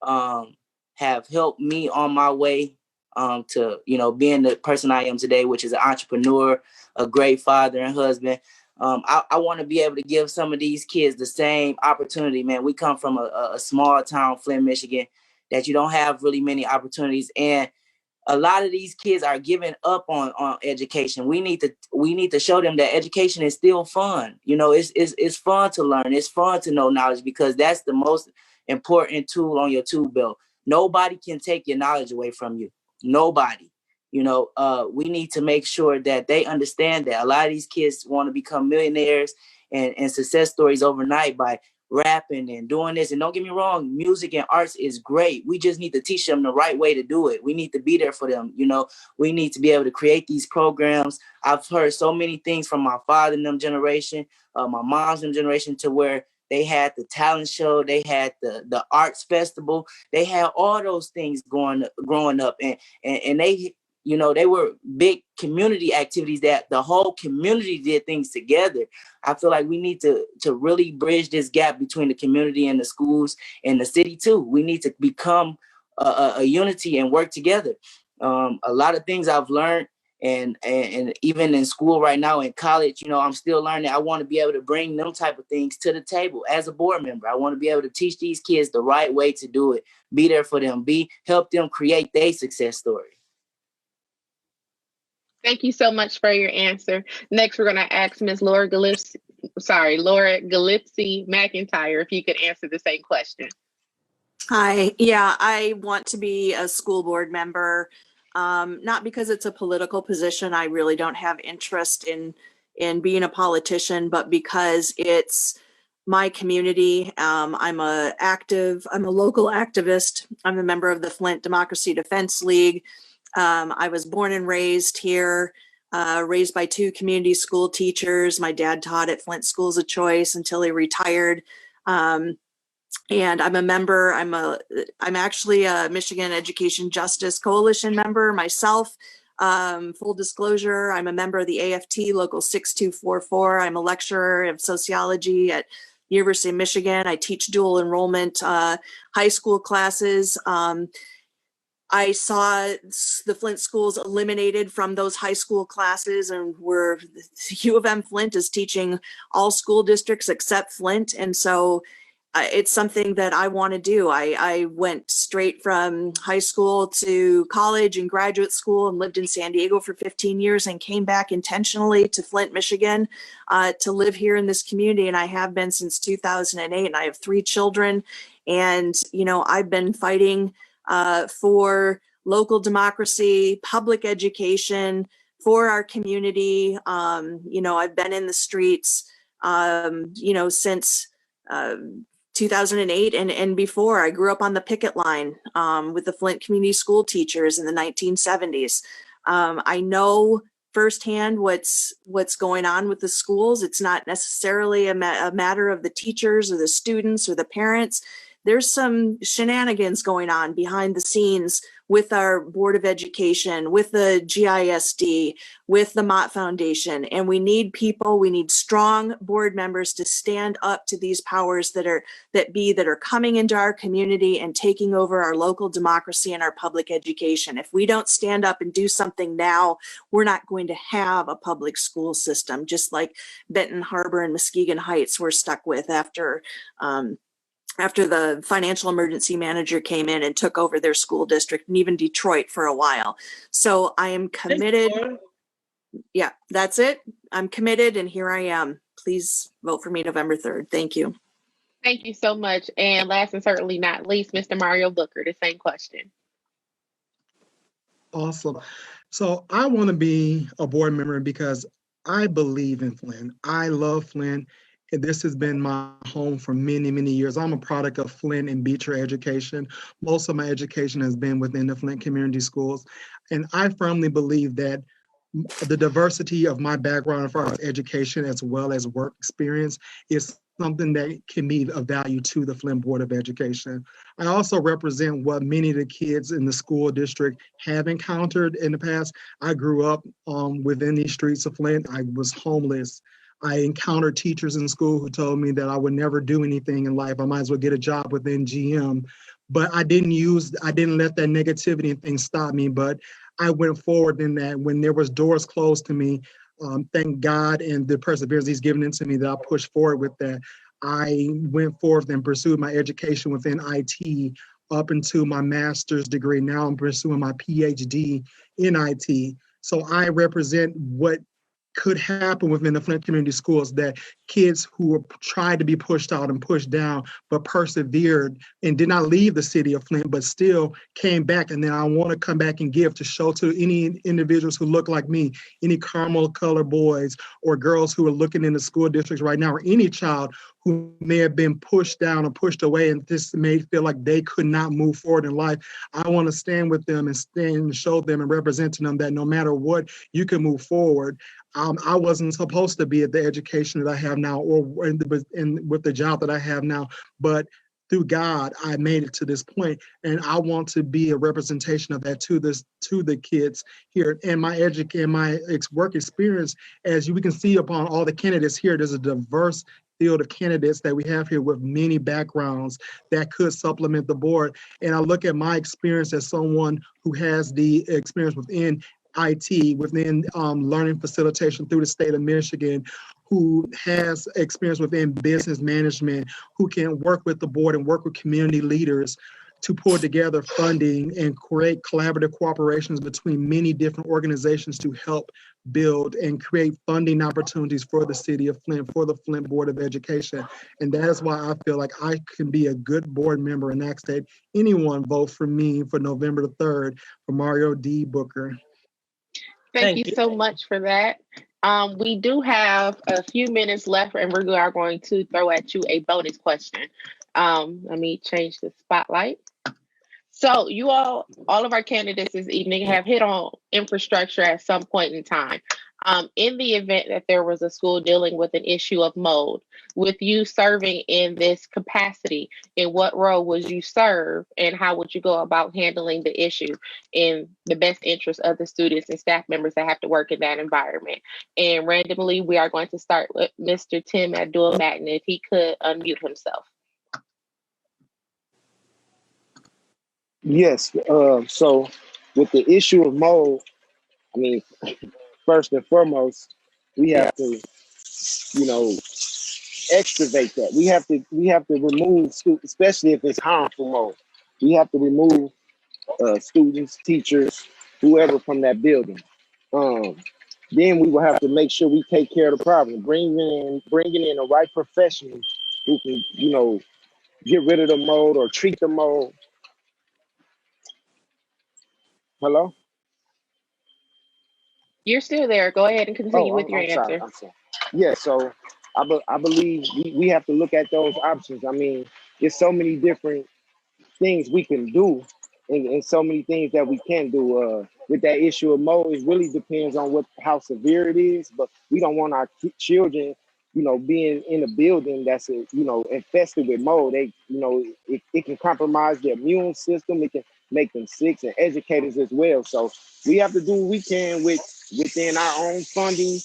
G: have helped me on my way to, being the person I am today, which is an entrepreneur, a great father and husband. I want to be able to give some of these kids the same opportunity, man. We come from a small town, Flint, Michigan, that you don't have really many opportunities. And a lot of these kids are giving up on education. We need to show them that education is still fun. It's fun to learn. It's fun to know knowledge, because that's the most important tool on your tool belt. Nobody can take your knowledge away from you. Nobody. We need to make sure that they understand that a lot of these kids want to become millionaires and success stories overnight by rapping and doing this. And don't get me wrong, music and arts is great. We just need to teach them the right way to do it. We need to be there for them. You know, we need to be able to create these programs. I've heard so many things from my father and them generation, my mom's them generation, to where they had the talent show, they had the arts festival, they had all those things growing up, and they, you know, they were big community activities that the whole community did things together. I feel like we need to really bridge this gap between the community and the schools and the city too. We need to become a unity and work together. A lot of things I've learned, and even in school right now, in college, you know, I'm still learning. I want to be able to bring them type of things to the table as a board member. I want to be able to teach these kids the right way to do it, be there for them, help them create their success story.
C: Thank you so much for your answer. Next, we're going to ask Ms. Laura Gillespie McIntyre if you could answer the same question.
F: Hi, yeah, I want to be a school board member, not because it's a political position. I really don't have interest in being a politician, but because it's my community. I'm a local activist. I'm a member of the Flint Democracy Defense League. I was born and raised here, raised by two community school teachers. My dad taught at Flint Schools of Choice until he retired. And I'm a member, I'm actually a Michigan Education Justice Coalition member myself. Full disclosure, I'm a member of the AFT Local 6244. I'm a lecturer of sociology at University of Michigan. I teach dual enrollment high school classes. I saw the Flint schools eliminated from those high school classes, and U of M Flint is teaching all school districts except Flint. And so it's something that I want to do. I went straight from high school to college and graduate school and lived in San Diego for 15 years and came back intentionally to Flint, Michigan, to live here in this community. And I have been since 2008, and I have 3 children. And, you know, I've been fighting for local democracy, public education, for our community. You know, I've been in the streets, you know, since 2008 and before. I grew up on the picket line with the Flint community school teachers in the 1970s. I know firsthand what's going on with the schools. It's not necessarily a matter of the teachers or the students or the parents. There's some shenanigans going on behind the scenes with our Board of Education, with the GISD, with the Mott Foundation. And we need strong board members to stand up to these powers that are coming into our community and taking over our local democracy and our public education. If we don't stand up and do something now, we're not going to have a public school system, just like Benton Harbor and Muskegon Heights were stuck with after the financial emergency manager came in and took over their school district, and even Detroit for a while. So I am committed. Yeah, that's it. I'm committed, and here I am. Please vote for me November 3rd. Thank you.
C: Thank you so much. And last and certainly not least, Mr. Mario Booker, the same question.
E: Awesome. So I want to be a board member because I believe in Flint. I love Flint. This has been my home for many, many years. I'm a product of Flint and Beecher education. Most of my education has been within the Flint community schools. And I firmly believe that the diversity of my background as far as education as well as work experience is something that can be of value to the Flint Board of Education. I also represent what many of the kids in the school district have encountered in the past. I grew up within these streets of Flint. I was homeless. I encountered teachers in school who told me that I would never do anything in life. I might as well get a job within GM. But I didn't let that negativity and things stop me. But I went forward in that when there was doors closed to me, thank God and the perseverance He's given into me that I pushed forward with that. I went forth and pursued my education within IT up into my master's degree. Now I'm pursuing my PhD in IT. So I represent what could happen within the Flint community schools, that kids who were tried to be pushed out and pushed down, but persevered and did not leave the city of Flint, but still came back. And then I want to come back and give to show to any individuals who look like me, any caramel colored boys or girls who are looking in the school districts right now, or any child who may have been pushed down or pushed away and this may feel like they could not move forward in life. I want to stand with them and stand and show them and represent to them that no matter what, you can move forward. I wasn't supposed to be at the education that I have now or with the job that I have now, but through God, I made it to this point, and I want to be a representation of that to the kids here. And my work experience, as we can see upon all the candidates here, there's a diverse field of candidates that we have here with many backgrounds that could supplement the board. And I look at my experience as someone who has the experience within IT, within learning facilitation through the state of Michigan, who has experience within business management, who can work with the board and work with community leaders to pull together funding and create collaborative cooperations between many different organizations to help build and create funding opportunities for the city of Flint, for the Flint Board of Education. And that is why I feel like I can be a good board member and ask that anyone vote for me for November the 3rd for Mario D. Booker.
C: Thank you so much for that. We do have a few minutes left, and we are going to throw at you a bonus question. Let me change the spotlight. So you all of our candidates this evening have hit on infrastructure at some point in time. In the event that there was a school dealing with an issue of mold, with you serving in this capacity, in what role would you serve and how would you go about handling the issue in the best interest of the students and staff members that have to work in that environment? And randomly, we are going to start with Mr. Tim Abdul-Matin, if he could unmute himself.
I: Yes. So with the issue of mold, I mean, first and foremost, we have to, excavate that. We have to remove, especially if it's harmful mold. We have to remove students, teachers, whoever from that building. Then we will have to make sure we take care of the problem, bringing in the right professionals who can, get rid of the mold or treat the mold. Hello?
C: You're still there. Go ahead and continue with your answer.
I: I'm sorry. Yeah, so I believe we have to look at those options. I mean, there's so many different things we can do and so many things that we can do with that issue of mold. It really depends on how severe it is, but we don't want our children, being in a building that's, infested with mold. It can compromise their immune system. It can make them sick, and educators as well. So we have to do what we can within our own funding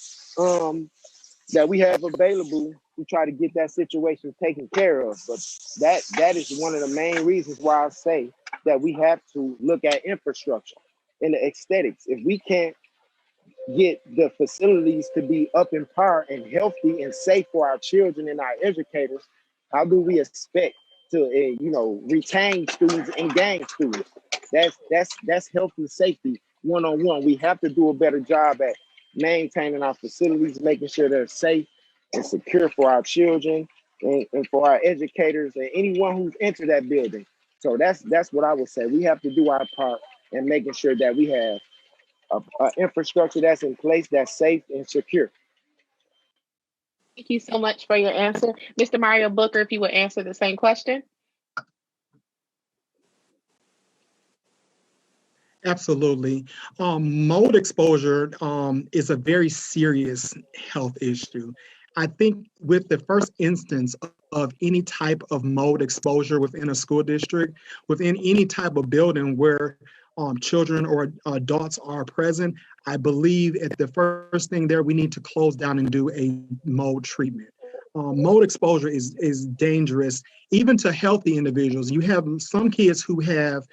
I: that we have available to try to get that situation taken care of. But that is one of the main reasons why I say that we have to look at infrastructure and the aesthetics. If we can't get the facilities to be up in par and healthy and safe for our children and our educators, how do we expect to retain students and gain students? That's health and safety one-on-one. We have to do a better job at maintaining our facilities, making sure they're safe and secure for our children and for our educators and anyone who's entered that building. So that's what I would say. We have to do our part in making sure that we have an infrastructure that's in place, that's safe and secure.
C: Thank you so much for your answer. Mr. Mario Booker, if you would answer the same question.
E: Absolutely. Mold exposure is a very serious health issue. I think with the first instance of any type of mold exposure within a school district, within any type of building where children or adults are present, I believe at the first thing there, we need to close down and do a mold treatment. Mold exposure is dangerous, even to healthy individuals. You have some kids who have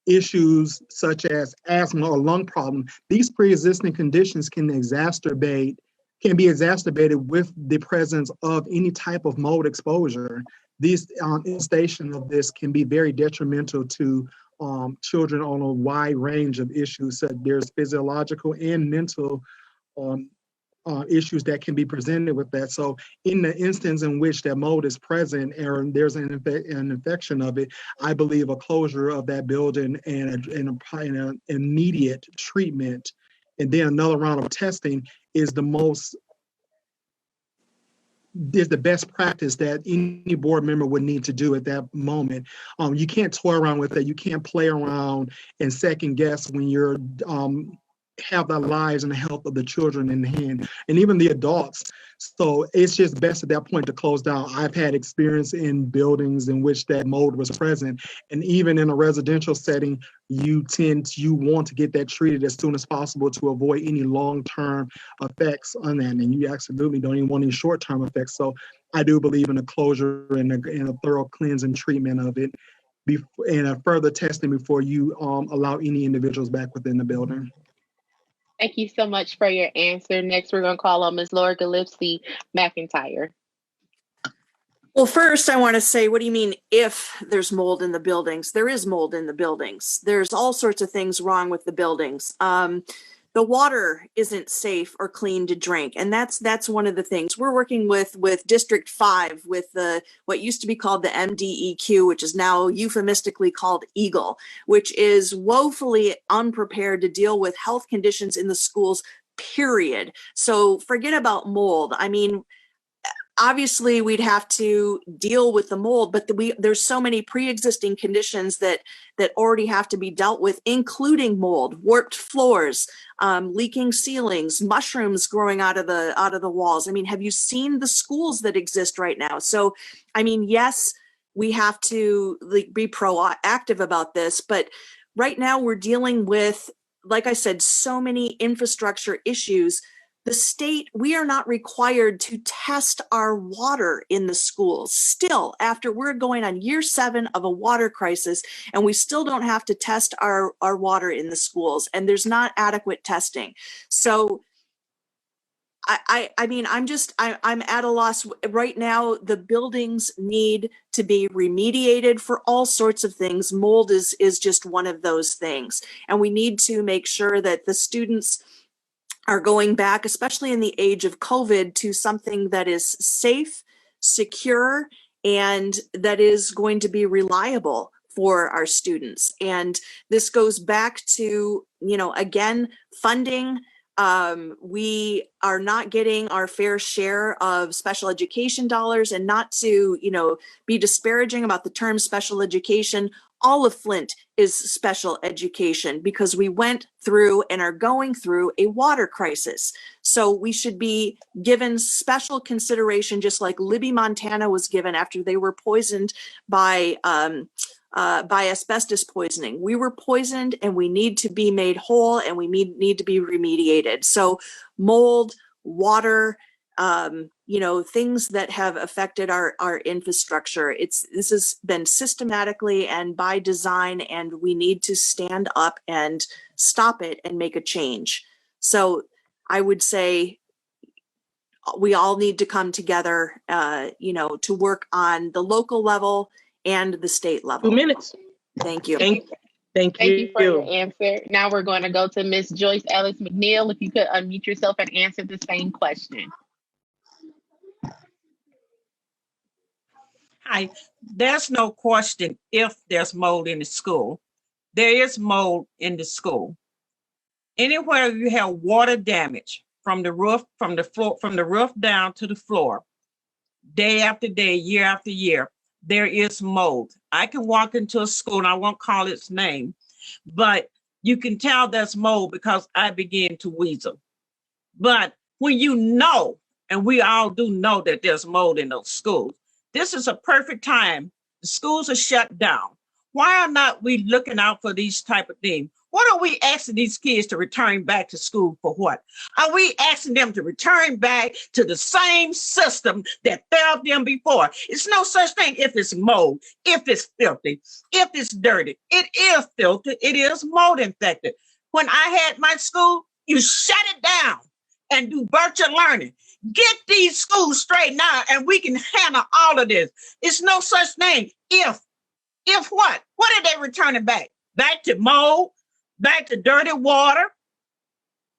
E: issues such as asthma or lung problem. These pre-existing conditions can be exacerbated with the presence of any type of mold exposure. This infestation of this can be very detrimental to children on a wide range of issues. So there's physiological and mental issues that can be presented with that. So in the instance in which that mold is present or there's an infection of it, I believe a closure of that building and an immediate treatment and then another round of testing is the most is the best practice that any board member would need to do at that moment. You can't toy around with it. You can't play around and second guess when you're have the lives and the health of the children in hand and even the adults. So it's just best at that point to close down. I've had experience in buildings in which that mold was present. And even in a residential setting, you want to get that treated as soon as possible to avoid any long-term effects on that. And you absolutely don't even want any short-term effects. So I do believe in a closure and a thorough cleansing treatment of it and a further testing before you allow any individuals back within the building.
C: Thank you so much for your answer. Next, we're going to call on Ms. Laura Gillespie McIntyre.
F: Well, first, I want to say, what do you mean if there's mold in the buildings? There is mold in the buildings. There's all sorts of things wrong with the buildings. The water isn't safe or clean to drink. And that's one of the things. We're working with District 5 with what used to be called the MDEQ, which is now euphemistically called EAGLE, which is woefully unprepared to deal with health conditions in the schools, period. So forget about mold. I mean, obviously we'd have to deal with the mold, but there's so many pre-existing conditions that already have to be dealt with, including mold, warped floors, leaking ceilings, mushrooms growing out of the walls. I mean, have you seen the schools that exist right now? So, I mean, yes, we have to be proactive about this, but right now we're dealing with, like I said, so many infrastructure issues. The state, we are not required to test our water in the schools. Still, after we're going on year 7 of a water crisis, and we still don't have to test our water in the schools, and there's not adequate testing. So I mean, I'm at a loss right now. The buildings need to be remediated for all sorts of things. Mold is just one of those things. And we need to make sure that the students are going back, especially in the age of COVID, to something that is safe, secure, and that is going to be reliable for our students. And this goes back to, again, funding. We are not getting our fair share of special education dollars, and not to, be disparaging about the term special education. All of Flint is special education because we went through and are going through a water crisis. So we should be given special consideration, just like Libby, Montana was given after they were poisoned by asbestos poisoning. We were poisoned and we need to be made whole, and we need to be remediated. So mold, water, things that have affected our infrastructure. This has been systematically and by design, and we need to stand up and stop it and make a change. So I would say we all need to come together, to work on the local level and the state level.
B: 2 minutes.
F: Thank you.
B: Thank
C: you for your answer. Now we're going to go to Ms. Joyce Ellis McNeil. If you could unmute yourself and answer the same question.
D: Hi, there's no question if there's mold in the school. There is mold in the school. Anywhere you have water damage from the roof, from the roof down to the floor, day after day, year after year, there is mold. I can walk into a school, and I won't call its name, but you can tell there's mold because I begin to wheezle. But when you know, and we all do know that there's mold in those schools, this is a perfect time. The schools are shut down. Why are not we looking out for these type of things? What are we asking these kids to return back to school for? What? Are we asking them to return back to the same system that failed them before? It's no such thing if it's mold, if it's filthy, if it's dirty. It is filthy. It is mold infected. When I had my school, you shut it down and do virtual learning. Get these schools straightened out, and we can handle all of this. It's no such thing. If what? What are they returning back? Back to mold? Back to dirty water?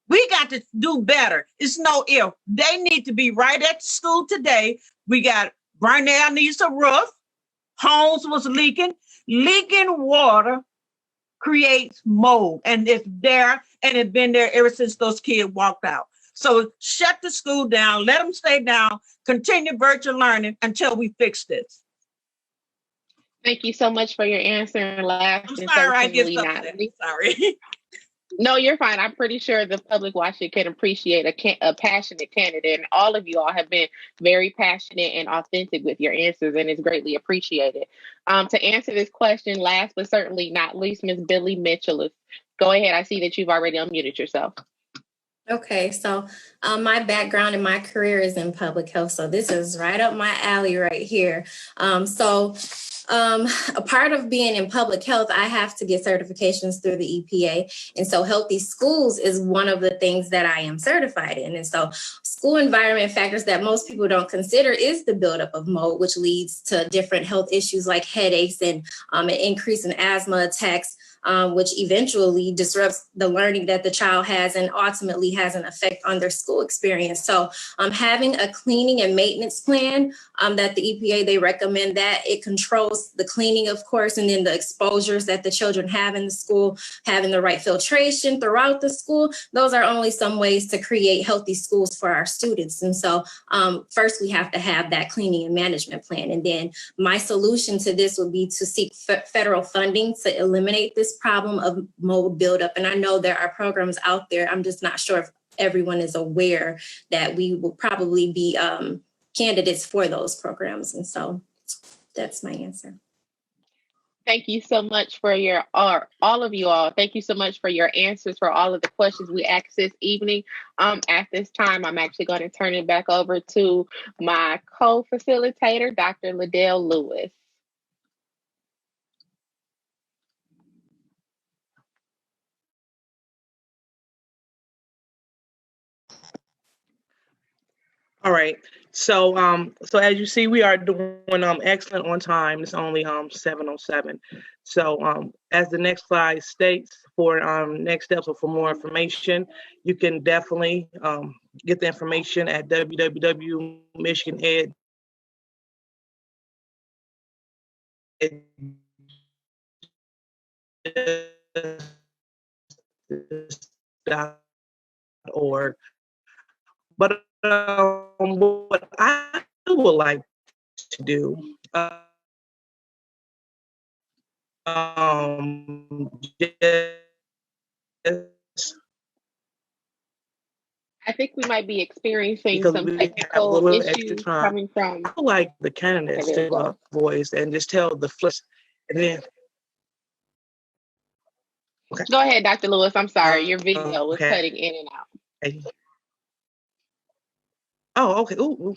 D: We got to do better. It's no if. They need to be right at the school today. We got Burnell needs a roof. Holmes was leaking. Leaking water creates mold, and it's there, and it's been there ever since those kids walked out. So shut the school down, let them stay down, continue virtual learning until we fix this.
C: Thank you so much for your answer. And last
D: I'm
C: and
D: sorry, I get
C: certainly
D: so
C: not
D: upset.
C: least,
D: Sorry.
C: no, you're fine. I'm pretty sure the public watching can appreciate a passionate candidate. And all of you all have been very passionate and authentic with your answers, and it's greatly appreciated. To answer this question, last but certainly not least, Ms. Billy Mitchell, go ahead. I see that you've already unmuted yourself.
H: Okay, so my background and my career is in public health, so this is right up my alley right here. A part of being in public health, I have to get certifications through the EPA, and so healthy schools is one of the things that I am certified in. And so school environment factors that most people don't consider is the buildup of mold, which leads to different health issues like headaches and an increase in asthma attacks, which eventually disrupts the learning that the child has and ultimately has an effect on their school experience. So having a cleaning and maintenance plan that the EPA, they recommend that it controls the cleaning, of course, and then the exposures that the children have in the school, having the right filtration throughout the school. Those are only some ways to create healthy schools for our students. And so first we have to have that cleaning and management plan. And then my solution to this would be to seek federal funding to eliminate this problem of mold buildup. And I know there are programs out there. I'm just not sure if everyone is aware that we will probably be candidates for those programs. And so that's my answer.
C: Thank you so much for all of you all. Thank you so much for your answers for all of the questions we asked this evening. At this time, I'm actually going to turn it back over to my co-facilitator, Dr. Liddell Lewis.
B: All right. So as you see, we are doing excellent on time. It's only 7:07. So as the next slide states, for next steps or for more information, you can definitely get the information at www.michiganed.org. But what I would like to do,
C: I think we might be experiencing
B: because
C: some
B: we have a
C: technical
B: little extra
C: issues
B: time,
C: coming from.
B: I would like the candidates
C: Okay,
B: to voice and just tell the flips. And then, okay.
C: Go ahead, Dr. Lewis. I'm sorry, your video was
B: Okay.
C: cutting in and out.
B: Oh, okay. Ooh.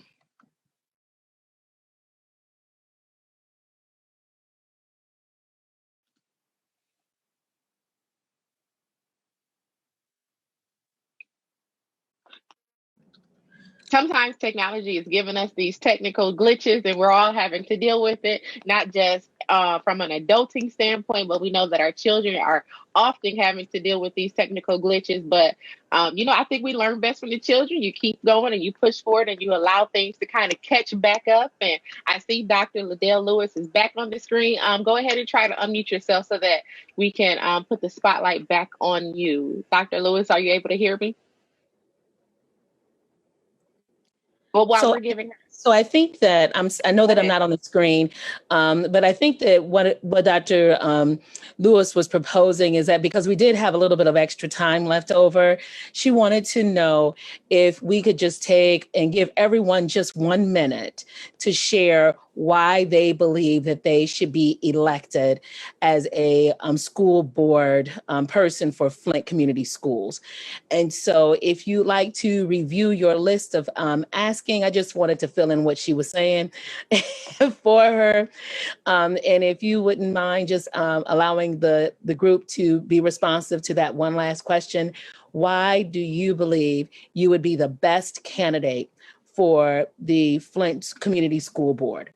C: Sometimes technology is giving us these technical glitches and we're all having to deal with it, not just from an adulting standpoint, but we know that our children are often having to deal with these technical glitches. But, I think we learn best from the children. You keep going and you push forward and you allow things to kind of catch back up. And I see Dr. Liddell Lewis is back on the screen. Go ahead and try to unmute yourself so that we can put the spotlight back on you. Dr. Lewis, are you able to hear me? Well, while we're giving her.
J: So I think that I know that I'm not on the screen, but I think that what Dr. Lewis was proposing is that because we did have a little bit of extra time left over, she wanted to know if we could just take and give everyone just 1 minute to share why they believe that they should be elected as a school board person for Flint Community Schools. And so if you'd like to review your list of asking, I just wanted to fill in what she was saying for her. And if you wouldn't mind just allowing the group to be responsive to that one last question, why do you believe you would be the best candidate for the Flint Community School Board?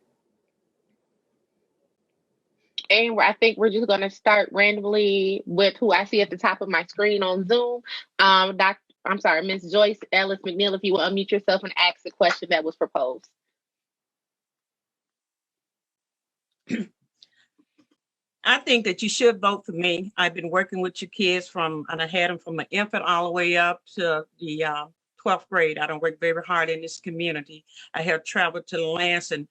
C: And I think we're just going to start randomly with who I see at the top of my screen on Zoom. Ms. Joyce Ellis McNeil, if you will unmute yourself and ask the question that was proposed.
D: I think that you should vote for me. I've been working with your kids and I had them from an infant all the way up to the 12th grade. I don't work very hard in this community. I have traveled to Lansing,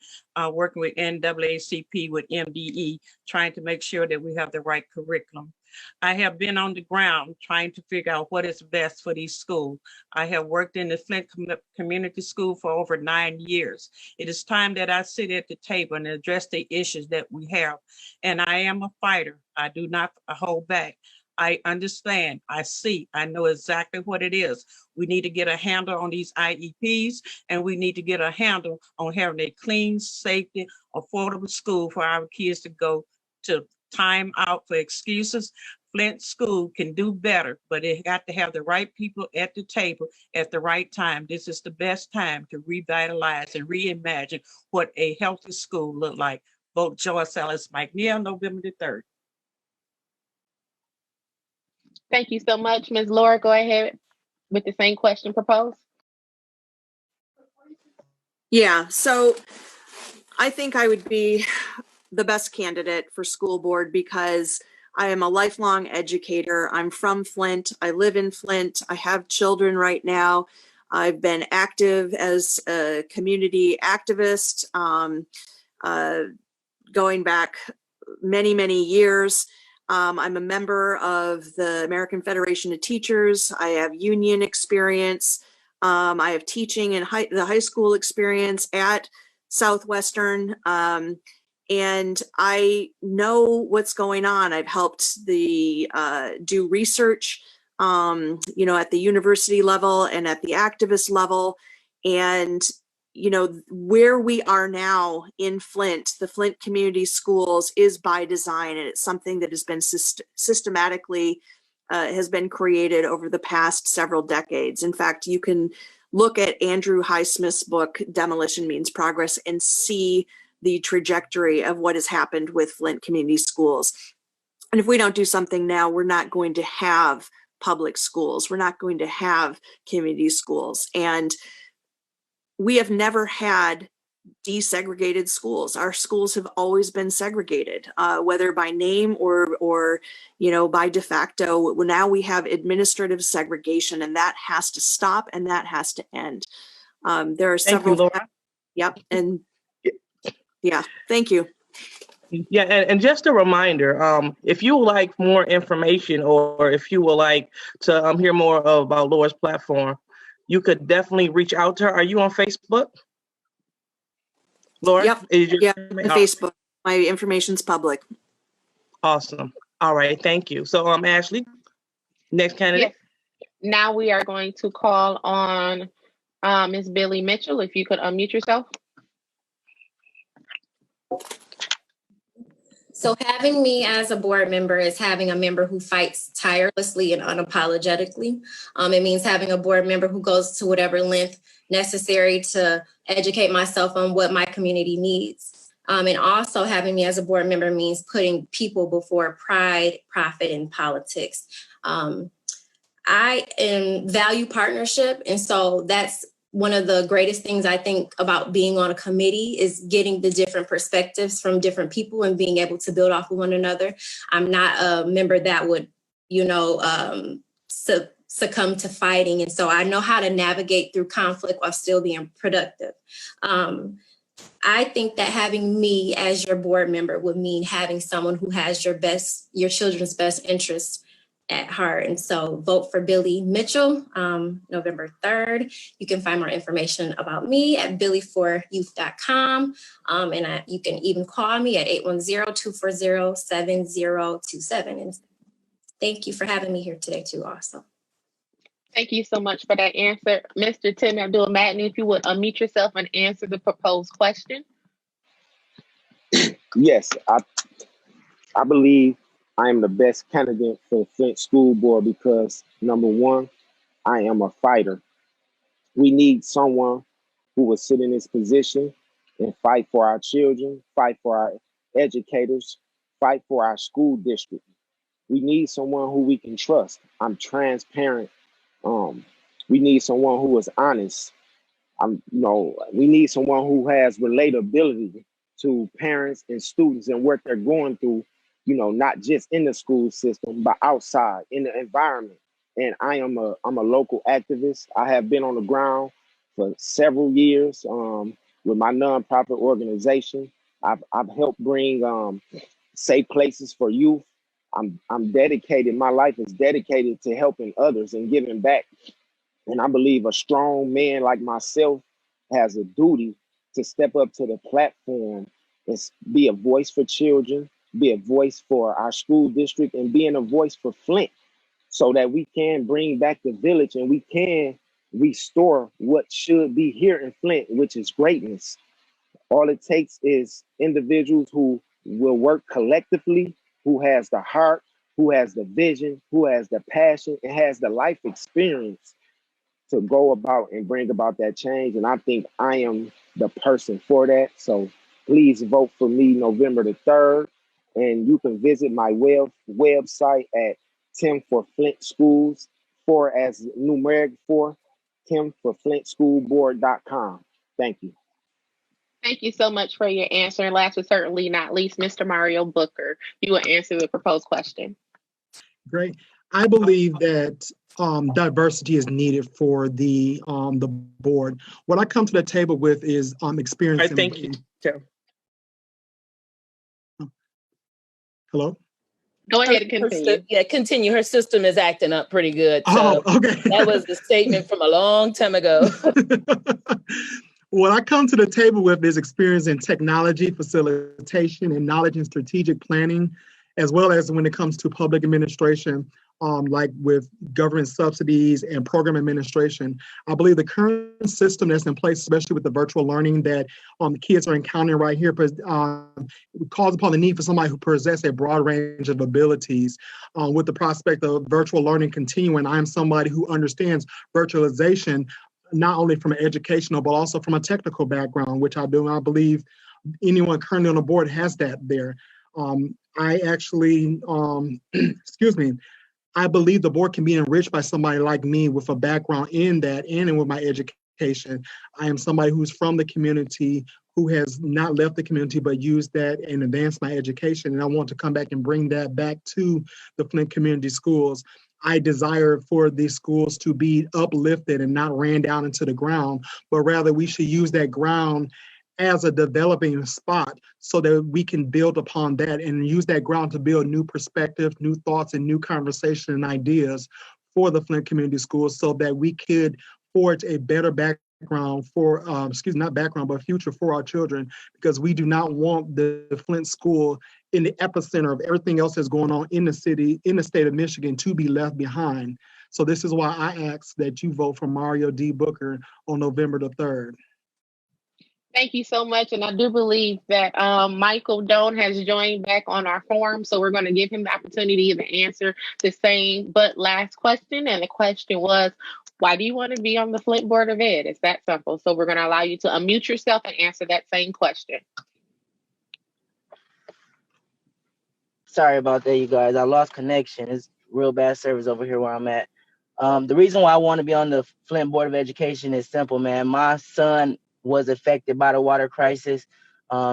D: working with NAACP, with MDE, trying to make sure that we have the right curriculum. I have been on the ground trying to figure out what is best for these schools. I have worked in the Flint Community School for over 9 years. It is time that I sit at the table and address the issues that we have. And I am a fighter. I do not hold back. I understand, I see, I know exactly what it is. We need to get a handle on these IEPs, and we need to get a handle on having a clean, safety, affordable school for our kids to go to. Time out for excuses. Flint School can do better, but it got to have the right people at the table at the right time. This is the best time to revitalize and reimagine what a healthy school look like. Vote Joyce Ellis McNeil, November the 3rd.
C: Thank you so much. Ms. Laura, go ahead with the same question proposed.
F: Yeah, so I think I would be the best candidate for school board because I am a lifelong educator. I'm from Flint. I live in Flint. I have children right now. I've been active as a community activist, going back many, many years. I'm a member of the American Federation of Teachers. I have union experience. I have teaching and the high school experience at Southwestern. And I know what's going on. I've helped do research, at the university level and at the activist level. And, where we are now in Flint, the Flint Community Schools is by design. And it's something that has been systematically has been created over the past several decades. In fact, you can look at Andrew Highsmith's book, Demolition Means Progress, and see the trajectory of what has happened with Flint Community Schools. And if we don't do something now, we're not going to have public schools. We're not going to have community schools. And we have never had desegregated schools. Our schools have always been segregated, whether by name or by de facto. Now we have administrative segregation, and that has to stop and that has to end. There are several.
B: Thank you, Laura.
F: Yep. And yeah, thank you.
B: Yeah, and just a reminder, if you would like more information or if you would like to hear more about Laura's platform, you could definitely reach out to her. Are you on Facebook, Laura?
F: Yep. Yeah, on Facebook. My information's public.
B: Awesome. All right, thank you. So, Ashley, next candidate.
C: Yes. Now we are going to call on Ms. Billy Mitchell. If you could unmute yourself.
H: So having me as a board member is having a member who fights tirelessly and unapologetically. It means having a board member who goes to whatever length necessary to educate myself on what my community needs. And also having me as a board member means putting people before pride, profit, and politics. I value partnership. And so that's one of the greatest things I think about being on a committee is getting the different perspectives from different people and being able to build off of one another. I'm not a member that would, succumb to fighting. And so I know how to navigate through conflict while still being productive. I think that having me as your board member would mean having someone who has your children's best interests at heart. And so vote for Billy Mitchell, November 3rd. You can find more information about me at billyforyouth.com. And you can even call me at 810-240-7027. And thank you for having me here today too, also.
C: Thank you so much for that answer. Mr. Tim Abdul-Matni, if you would unmute yourself and answer the proposed question.
I: Yes, I believe I am the best candidate for the Flint School Board because, number one, I am a fighter. We need someone who will sit in this position and fight for our children, fight for our educators, fight for our school district. We need someone who we can trust. I'm transparent. We need someone who is honest. We need someone who has relatability to parents and students and what they're going through, not just in the school system, but outside in the environment. and I'm a local activist. I have been on the ground for several years with my nonprofit organization. I've helped bring safe places for youth. I'm dedicated. My life is dedicated to helping others and giving back. And I believe a strong man like myself has a duty to step up to the platform and be a voice for children, be a voice for our school district, and being a voice for Flint so that we can bring back the village and we can restore what should be here in Flint, which is greatness. All it takes is individuals who will work collectively, who has the heart, who has the vision, who has the passion, and has the life experience to go about and bring about that change. And I think I am the person for that. So please vote for me November the 3rd. And you can visit my website at Tim for Flint Schools, 4 as numeric 4, timforflintschoolboard.com. Thank you.
C: Thank you so much for your answer. And last but certainly not least, Mr. Mario Booker, you will answer the proposed question.
E: Great. I believe that diversity is needed for the board. What I come to the table with is experience.
B: I thank you, Tim.
E: Hello?
C: Go ahead and continue.
J: Yeah, continue. Her system is acting up pretty good. So
E: okay.
J: That was the statement from a long time ago.
E: What I come to the table with is experience in technology, facilitation, and knowledge and strategic planning, as well as when it comes to public administration, like with government subsidies and program administration. I believe the current system that's in place, especially with the virtual learning that kids are encountering right here, calls upon the need for somebody who possesses a broad range of abilities. With the prospect of virtual learning continuing, I'm somebody who understands virtualization, not only from an educational, but also from a technical background, which I do not believe anyone currently on the board has that there. I actually, excuse me, I believe the board can be enriched by somebody like me with a background in that and with my education. I am somebody who's from the community, who has not left the community, but used that and advanced my education. And I want to come back and bring that back to the Flint Community Schools. I desire for these schools to be uplifted and not ran down into the ground, but rather we should use that ground as a developing spot so that we can build upon that and use that ground to build new perspectives, new thoughts, and new conversation and ideas for the Flint Community Schools so that we could forge a better background for, not background, but future for our children, because we do not want the Flint school in the epicenter of everything else that's going on in the city, in the state of Michigan, to be left behind. So this is why I ask that you vote for Mario D. Booker on November the 3rd.
C: Thank you so much. And I do believe that Michael Doan has joined back on our forum. So we're going to give him the opportunity to answer the same but last question. And the question was, why do you want to be on the Flint Board of Ed? It's that simple. So we're going to allow you to unmute yourself and answer that same question.
G: Sorry about that, you guys. I lost connection. It's real bad service over here where I'm at. The reason why I want to be on the Flint Board of Education is simple, man. My son was affected by the water crisis.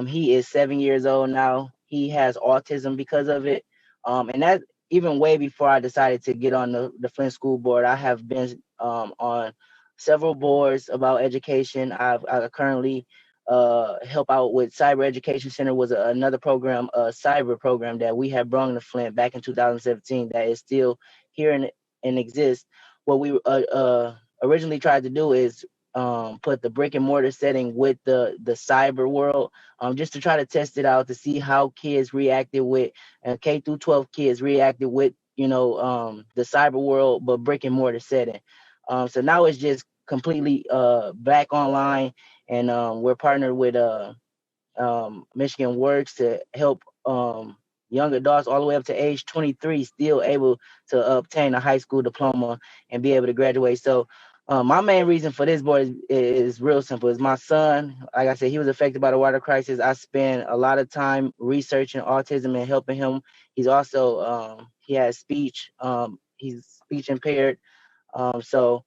G: He is 7 years old now. He has autism because of it. And that even way before I decided to get on the Flint School Board, I have been on several boards about education. I currently help out with Cyber Education Center, was another program, a cyber program that we had brought to Flint back in 2017 that is still here and exists. What we originally tried to do is put the brick and mortar setting with the cyber world, just to try to test it out to see how kids reacted with K through 12 kids reacted with, the cyber world, but brick and mortar setting. So now it's just completely back online, and we're partnered with Michigan Works to help young adults all the way up to age 23 still able to obtain a high school diploma and be able to graduate. So my main reason for this board is real simple. Is my son, like I said, he was affected by the water crisis. I spent a lot of time researching autism and helping him. He's also, he has speech, he's speech impaired. So,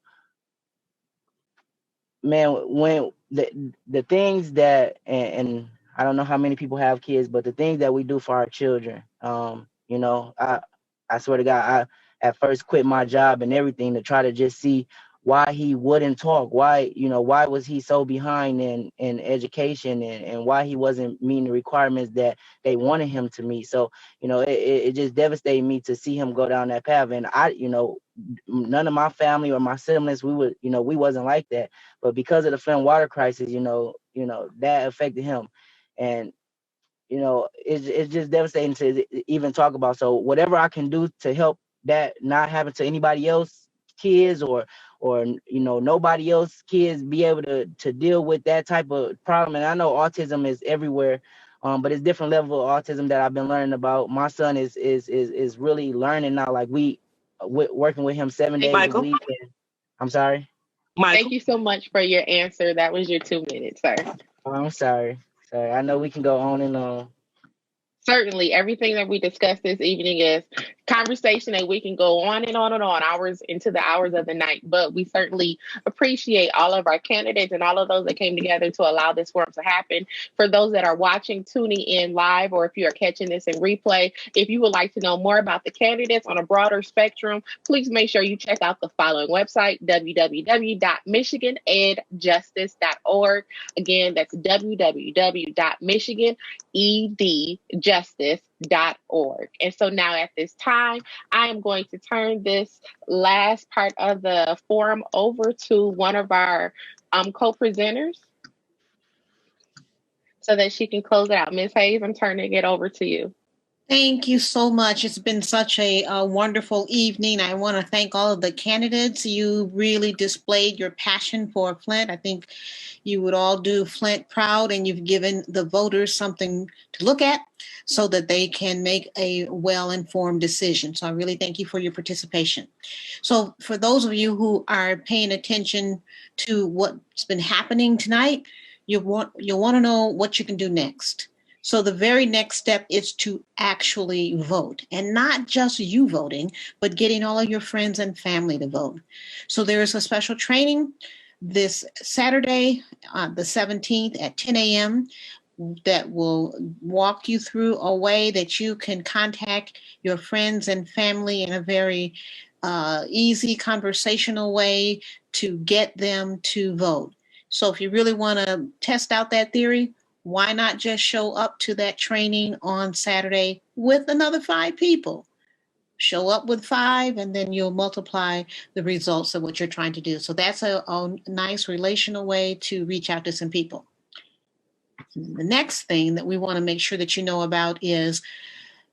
G: man, when the things that, and I don't know how many people have kids, but the things that we do for our children, I swear to God, at first quit my job and everything to try to just see why he wouldn't talk, why was he so behind in education, and why he wasn't meeting the requirements that they wanted him to meet. So, it just devastated me to see him go down that path. And none of my family or my siblings, we wasn't like that. But because of the Flint water crisis, that affected him. And it's just devastating to even talk about. So whatever I can do to help that not happen to anybody else kids, or nobody else kids be able to deal with that type of problem. And I know autism is everywhere, but it's different level of autism that I've been learning about. My son is really learning now, like working with him 7 days
B: Michael.
G: a week. And, I'm sorry,
B: Michael.
C: Thank you so much for your answer. That was your 2 minutes, sir.
G: oh, I'm sorry. I know we can go on and on.
C: Certainly, everything that we discussed this evening is conversation that we can go on and on and on, hours into the hours of the night. But we certainly appreciate all of our candidates and all of those that came together to allow this forum to happen. For those that are watching, tuning in live, or if you are catching this in replay, if you would like to know more about the candidates on a broader spectrum, please make sure you check out the following website, www.michiganedjustice.org. Again, that's www.michiganedjustice.org. And so now at this time, I am going to turn this last part of the forum over to one of our co-presenters so that she can close it out. Ms. Hayes, I'm turning it over to you.
A: Thank you so much. It's been such a wonderful evening. I want to thank all of the candidates. You really displayed your passion for Flint. I think you would all do Flint proud, and you've given the voters something to look at so that they can make a well-informed decision. So I really thank you for your participation. So for those of you who are paying attention to what's been happening tonight, you'll want to know what you can do next. So the very next step is to actually vote, and not just you voting, but getting all of your friends and family to vote. So there is a special training this Saturday, the 17th at 10 a.m. that will walk you through a way that you can contact your friends and family in a very easy conversational way to get them to vote. So if you really want to test out that theory, why not just show up to that training on Saturday with another 5 people? Show up with 5, and then you'll multiply the results of what you're trying to do. So that's a nice relational way to reach out to some people. The next thing that we want to make sure that you know about is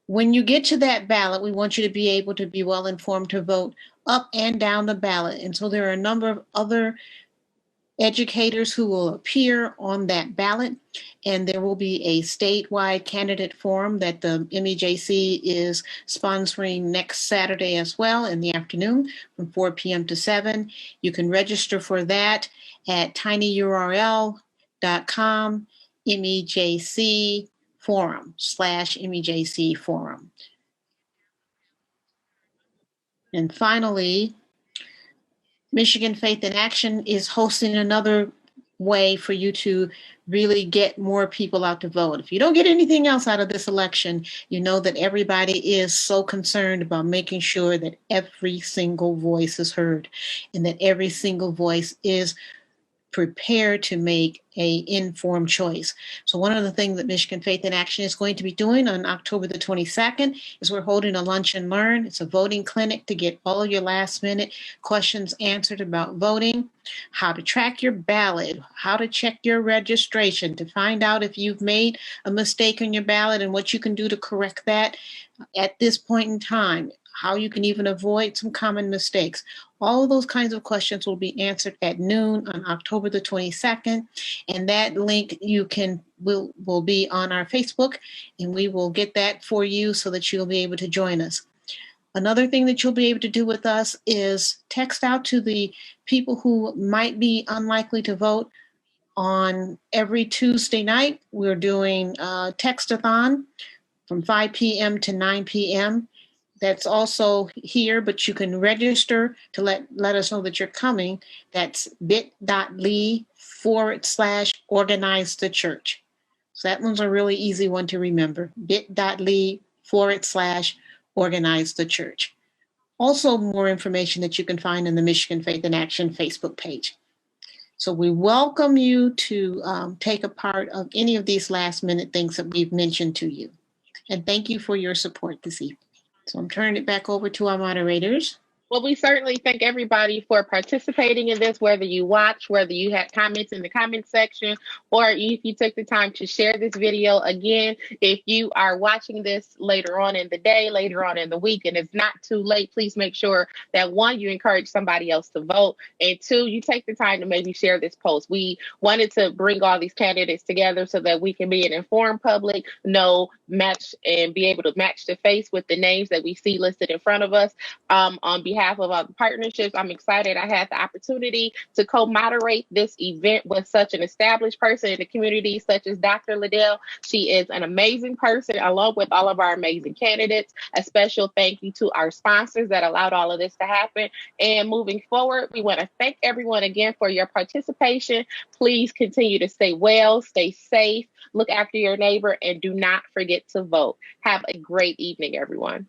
A: when you get to that ballot, we want you to be able to be well informed to vote up and down the ballot. And so there are a number of other educators who will appear on that ballot, and there will be a statewide candidate forum that the MEJC is sponsoring next Saturday as well in the afternoon from 4 p.m. to 7. You can register for that at tinyurl.com MEJC forum /MEJC forum. And finally, Michigan Faith in Action is hosting another way for you to really get more people out to vote. If you don't get anything else out of this election, you know that everybody is so concerned about making sure that every single voice is heard and that every single voice is prepared to make an informed choice. So one of the things that Michigan Faith in Action is going to be doing on October the 22nd is we're holding a lunch and learn. It's a voting clinic to get all of your last minute questions answered about voting, how to track your ballot, how to check your registration, to find out if you've made a mistake on your ballot and what you can do to correct that at this point in time, how you can even avoid some common mistakes. All of those kinds of questions will be answered at noon on October the 22nd. And that link will be on our Facebook, and we will get that for you so that you'll be able to join us. Another thing that you'll be able to do with us is text out to the people who might be unlikely to vote. On every Tuesday night, we're doing a text-a-thon from 5 p.m. to 9 p.m. That's also here, but you can register to let us know that you're coming. That's bit.ly/organize the church. So that one's a really easy one to remember. bit.ly/organize the church. Also, more information that you can find in the Michigan Faith in Action Facebook page. So we welcome you to take a part of any of these last minute things that we've mentioned to you. And thank you for your support this evening. So I'm turning it back over to our moderators.
C: Well, we certainly thank everybody for participating in this, whether you watch, whether you had comments in the comment section, or if you took the time to share this video. Again, if you are watching this later on in the day, later on in the week, and it's not too late, please make sure that one, you encourage somebody else to vote, and two, you take the time to maybe share this post. We wanted to bring all these candidates together so that we can be an informed public, know, match, and be able to match the face with the names that we see listed in front of us. On behalf of our partnerships, I'm excited I had the opportunity to co-moderate this event with such an established person in the community, such as Dr. Liddell. She is an amazing person, along with all of our amazing candidates. A special thank you to our sponsors that allowed all of this to happen. And moving forward, we want to thank everyone again for your participation. Please continue to stay well, stay safe, look after your neighbor, and do not forget to vote. Have a great evening, everyone.